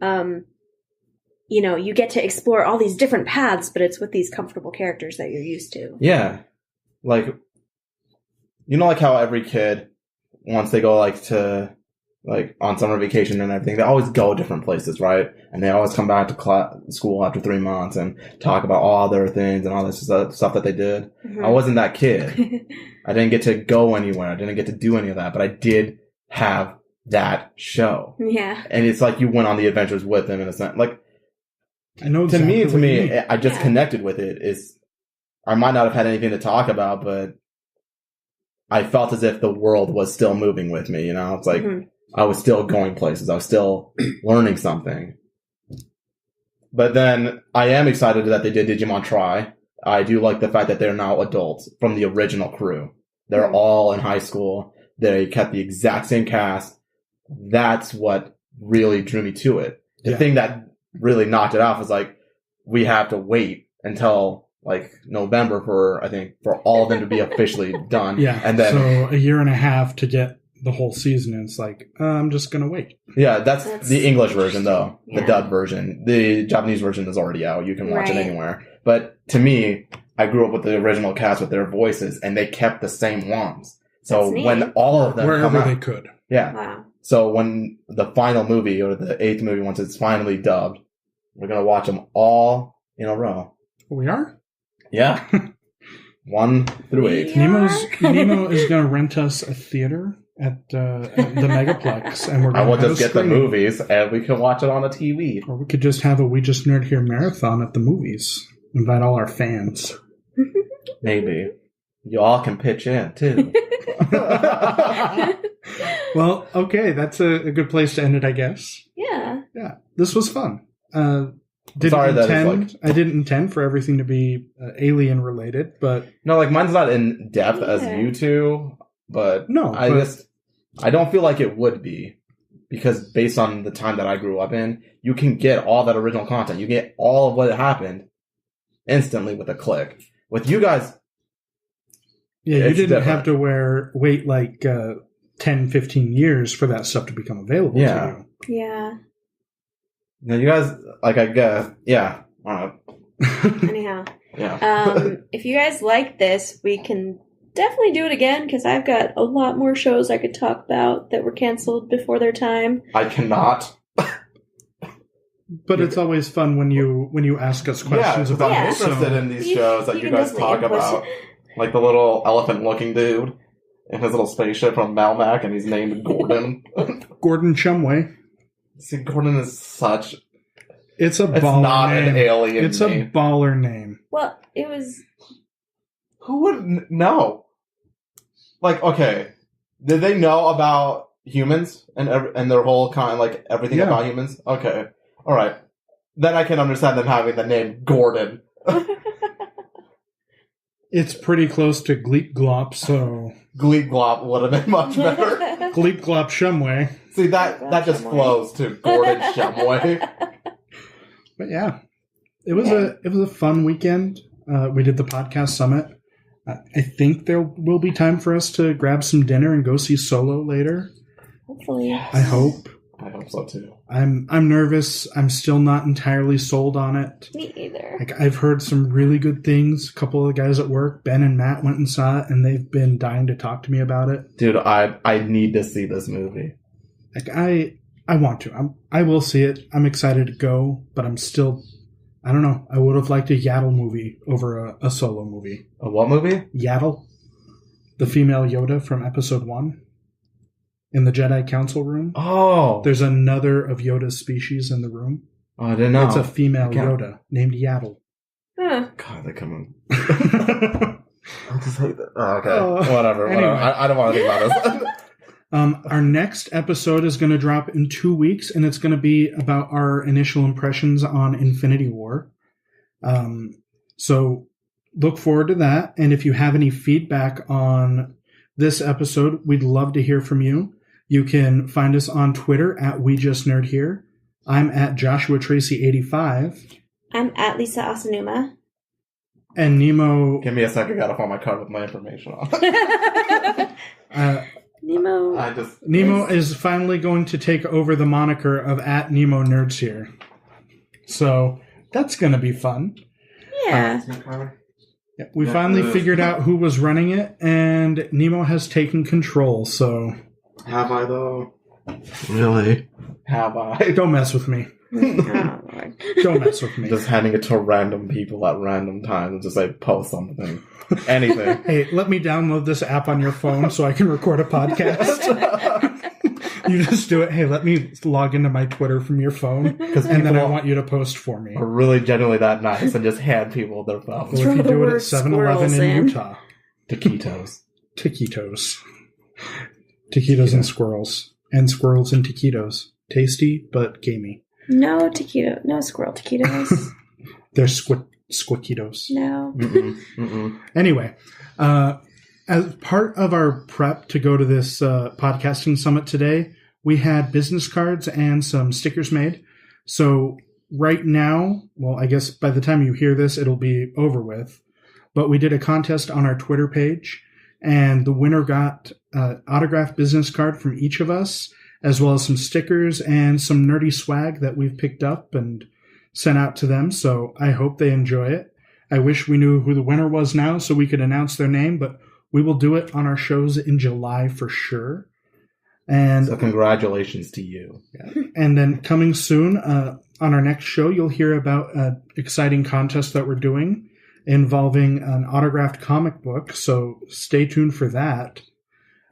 you get to explore all these different paths, but it's with these comfortable characters that you're used to. Yeah. Like, like how every kid, once they go like to like on summer vacation and everything, they always go different places, right? And they always come back to school after 3 months and talk about all their things and all this stuff that they did. I wasn't that kid. I didn't get to go anywhere. I didn't get to do any of that, but I did have that show. Yeah. And it's like you went on the adventures with them in a sense. Like, I know exactly to me, I just connected with it. I might not have had anything to talk about, but I felt as if the world was still moving with me, It's like, I was still going places. I was still learning something. But then I am excited that they did Digimon Tri. I do like the fact that they're now adults from the original crew. They're all in high school. They kept the exact same cast. That's what really drew me to it. The thing that really knocked it off was like, we have to wait until like November for all of them to be officially done. Yeah. And then so a year and a half to get the whole season, and it's like, I'm just gonna wait. Yeah, that's the English version though. The dubbed version. The Japanese version is already out. You can watch it anywhere. But to me, I grew up with the original cast with their voices, and they kept the same ones. So when all of them wherever they could. Yeah. Wow. So when the final movie, or the 8th movie, once it's finally dubbed, we're gonna watch them all in a row. We are? Yeah. 1 through 8. Nemo is gonna rent us a theater at the Megaplex, and I will just get the movies, and we can watch it on the TV. Or we could just have a We Just Nerd Here marathon at the movies. Invite all our fans. Maybe. Y'all can pitch in, too. Well, okay, that's a good place to end it, I guess. Yeah. Yeah, this was fun. I Sorry that it's didn't intend for everything to be alien related, but No, like, mine's not in depth as you two, but no, I don't feel like it would be, because based on the time that I grew up in, you can get all that original content. You get all of what happened instantly with a click. With you guys, yeah, you didn't have to wait like 10, 15 years for that stuff to become available to you. Yeah. Now, you guys, like, I guess, yeah. Anyhow. Yeah. If you guys like this, we can definitely do it again, because I've got a lot more shows I could talk about that were canceled before their time. I cannot. But it's always fun when you ask us questions about I'm it. interested in these shows that you guys talk about. Like the little elephant-looking dude in his little spaceship from Malmac, and he's named Gordon. Gordon Shumway. See, Gordon is such... It's not name. An alien It's name. a baller name. Well, it was... Who would know? Like, okay, did they know about humans and their whole like everything about humans? Okay, all right. Then I can understand them having the name Gordon. It's pretty close to Gleep Glop, so... Gleep Glop would have been much better. Gleep Glop Shumway. See, that just flows to Gordon Shumway. But yeah, it was a fun weekend. We did the podcast summit. I think there will be time for us to grab some dinner and go see Solo later. Hopefully. Yes. I hope. I hope so too. I'm nervous. I'm still not entirely sold on it. Me either. Like, I've heard some really good things. A couple of the guys at work, Ben and Matt, went and saw it, and they've been dying to talk to me about it. Dude, I need to see this movie. Like, I want to. I will see it. I'm excited to go, but I'm still... I don't know. I would have liked a Yaddle movie over a Solo movie. A what movie? Yaddle. The female Yoda from Episode 1. In the Jedi Council room. Oh. There's another of Yoda's species in the room. Oh, I didn't know. It's a female Yoda named Yaddle. Huh. God, they come in. I just hate that. Oh, okay. Whatever. Anyway. I don't want to think about this. Our next episode is going to drop in 2 weeks, and it's going to be about our initial impressions on Infinity War. So look forward to that. And if you have any feedback on this episode, we'd love to hear from you. You can find us on Twitter at WeJustNerdHere. I'm at JoshuaTracy85. I'm at Lisa Asanuma. And Nemo... Give me a second, I gotta find my card with my information on. Nemo is finally going to take over the moniker of at Nemo Nerds here. So that's going to be fun. Yeah. We finally figured out who was running it, and Nemo has taken control, so... Have I, though? Really? Have I? Don't mess with me. Oh, Lord. Don't mess with me. Just handing it to random people at random times and just like post something. Anything. Hey, let me download this app on your phone so I can record a podcast. You just do it. Hey, let me log into my Twitter from your phone, and then I want you to post for me. Are really genuinely that nice and just hand people their phones. Or if you do it at 7-Eleven in Utah. Taquitos. Taquitos and squirrels. And squirrels and taquitos. Tasty, but gamey. No taquito. No squirrel taquitos. They're squickitos. No. Anyway, as part of our prep to go to this podcasting summit today, we had business cards and some stickers made. So right now, well, I guess by the time you hear this, it'll be over with. But we did a contest on our Twitter page, and the winner got an autographed business card from each of us, as well as some stickers and some nerdy swag that we've picked up and sent out to them. So I hope they enjoy it. I wish we knew who the winner was now so we could announce their name, but we will do it on our shows in July for sure. And so congratulations to you. Yeah. And then coming soon, on our next show, you'll hear about an exciting contest that we're doing involving an autographed comic book. So stay tuned for that.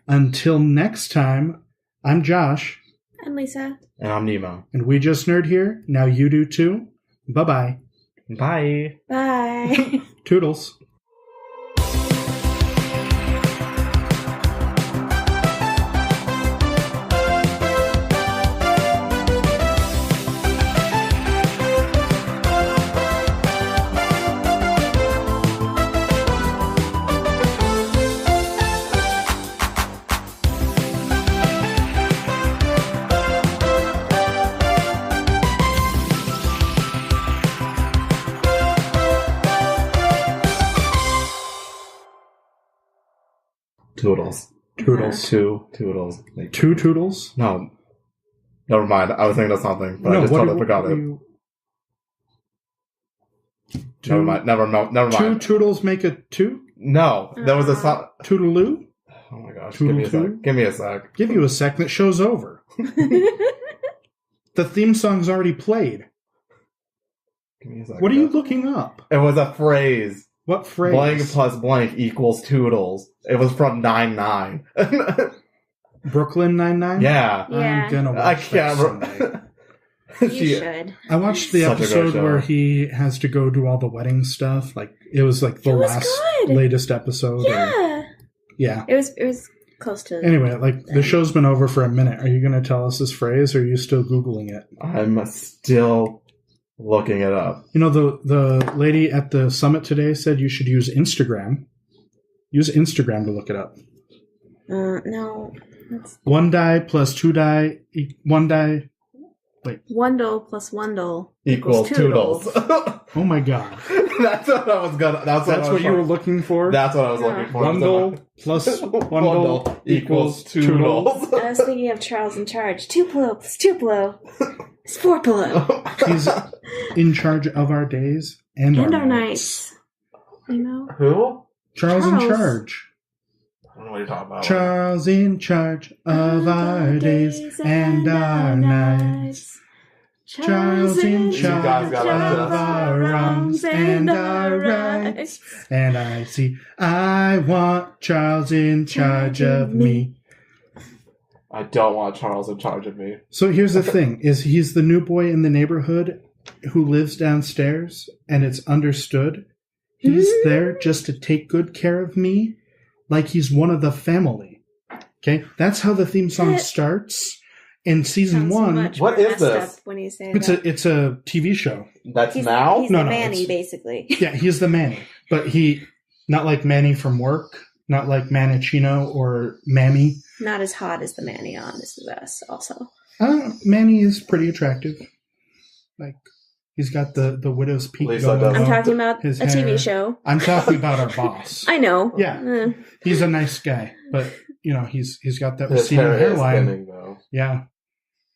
Until next time, I'm Josh. I'm Lisa. And I'm Nemo. And we just nerd here. Now you do too. Bye-bye. Bye. Bye. Toodles. Toodles. Toodles. Two Toodles. Like, Two Toodles? no. Never mind. I was thinking of something, but I just totally forgot it. Never mind. Never mind. Two Toodles make a two? No. There was a song. Toodaloo? Oh my gosh. Toodle Give me a sec. Give me a sec. Give you a sec that show's over. The theme song's already played. Give me a sec. What are you looking up? It was a phrase. What phrase? Blank plus blank equals Toodles. It was from 9-9. Brooklyn Nine-Nine? Yeah. I'm gonna watch I can't that someday. You should. I watched the Such a great episode show. where he has to go do all the wedding stuff. Like it was like the It was last good. latest episode. Yeah. Yeah. It was close to. Anyway, like the show's been over for a minute. Are you going to tell us this phrase, or are you still Googling it? I'm still looking it up. You know, the lady at the summit today said you should use Instagram. Use Instagram to look it up. No. One die plus two die. One die. Wait. Wundle plus Wundle Equals Toodles. Oh my god. That's what I was gonna. That's what you were looking for? That's what I was looking for. Bundle plus Wundle equals Toodles. I was thinking of Charles in Charge. Tupelo plus Tupelo is 4 He's in charge of our days and our nights. You know? Who? Charles in Charles. charge. I don't know what you're talking about. Charles in charge of our days and our nights. Charles in You guys charge got of this. our wrongs and our rights. And I want Charles in charge of me. I don't want Charles in charge of me. So here's the thing, is he's the new boy in the neighborhood who lives downstairs, and it's understood. He's there just to take good care of me, like he's one of the family. Okay? That's how the theme song starts. In season one, What is this? When you say it's a TV show. That's he's, now? He's No, the no, Manny, it's- basically. Yeah, he's the Manny, but he not like Manny from work, not like Manicino or Mammy. Not as hot as the Manny on This Is Us, also. Manny is pretty attractive. Like he's got the widow's peak Lisa going does. I'm on. talking about His a TV hair. show. I'm talking about our boss. I know. Yeah. He's a nice guy, but you know he's got that His receding hair is hairline. thinning, though. Yeah,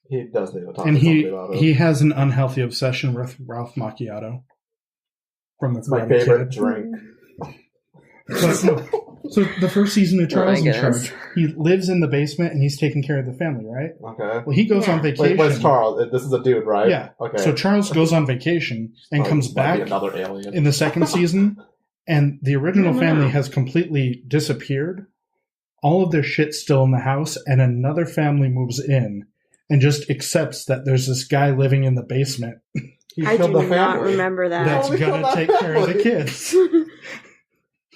He does need to talk and to somebody about it. he has an unhealthy obsession with Ralph Macchiato from the It's my Karate favorite Kid. drink. So the first season of Charles in goodness. Charge, he lives in the basement and he's taking care of the family, right? Okay. Well, he goes Yeah. on vacation. Wait, what's Charles? This is a dude, right? Yeah. Okay. So Charles goes on vacation and Oh, comes this might be back another alien. in the second season, and the original No. family has completely disappeared. All of their shit's still in the house, and another family moves in and just accepts that there's this guy living in the basement He I killed do the not family. remember that. that's we gonna killed take that care of the family. kids.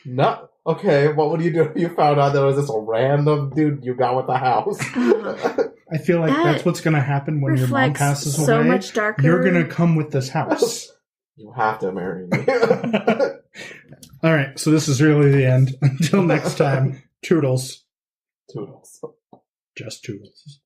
No. Okay, what would you do if you found out there was this random dude you got with the house? I feel like That that's what's gonna happen when your mom reflects passes so away. much darker. You're gonna come with this house. You have to marry me. All right, so this is really the end. Until next time, toodles. Toodles. Just toodles.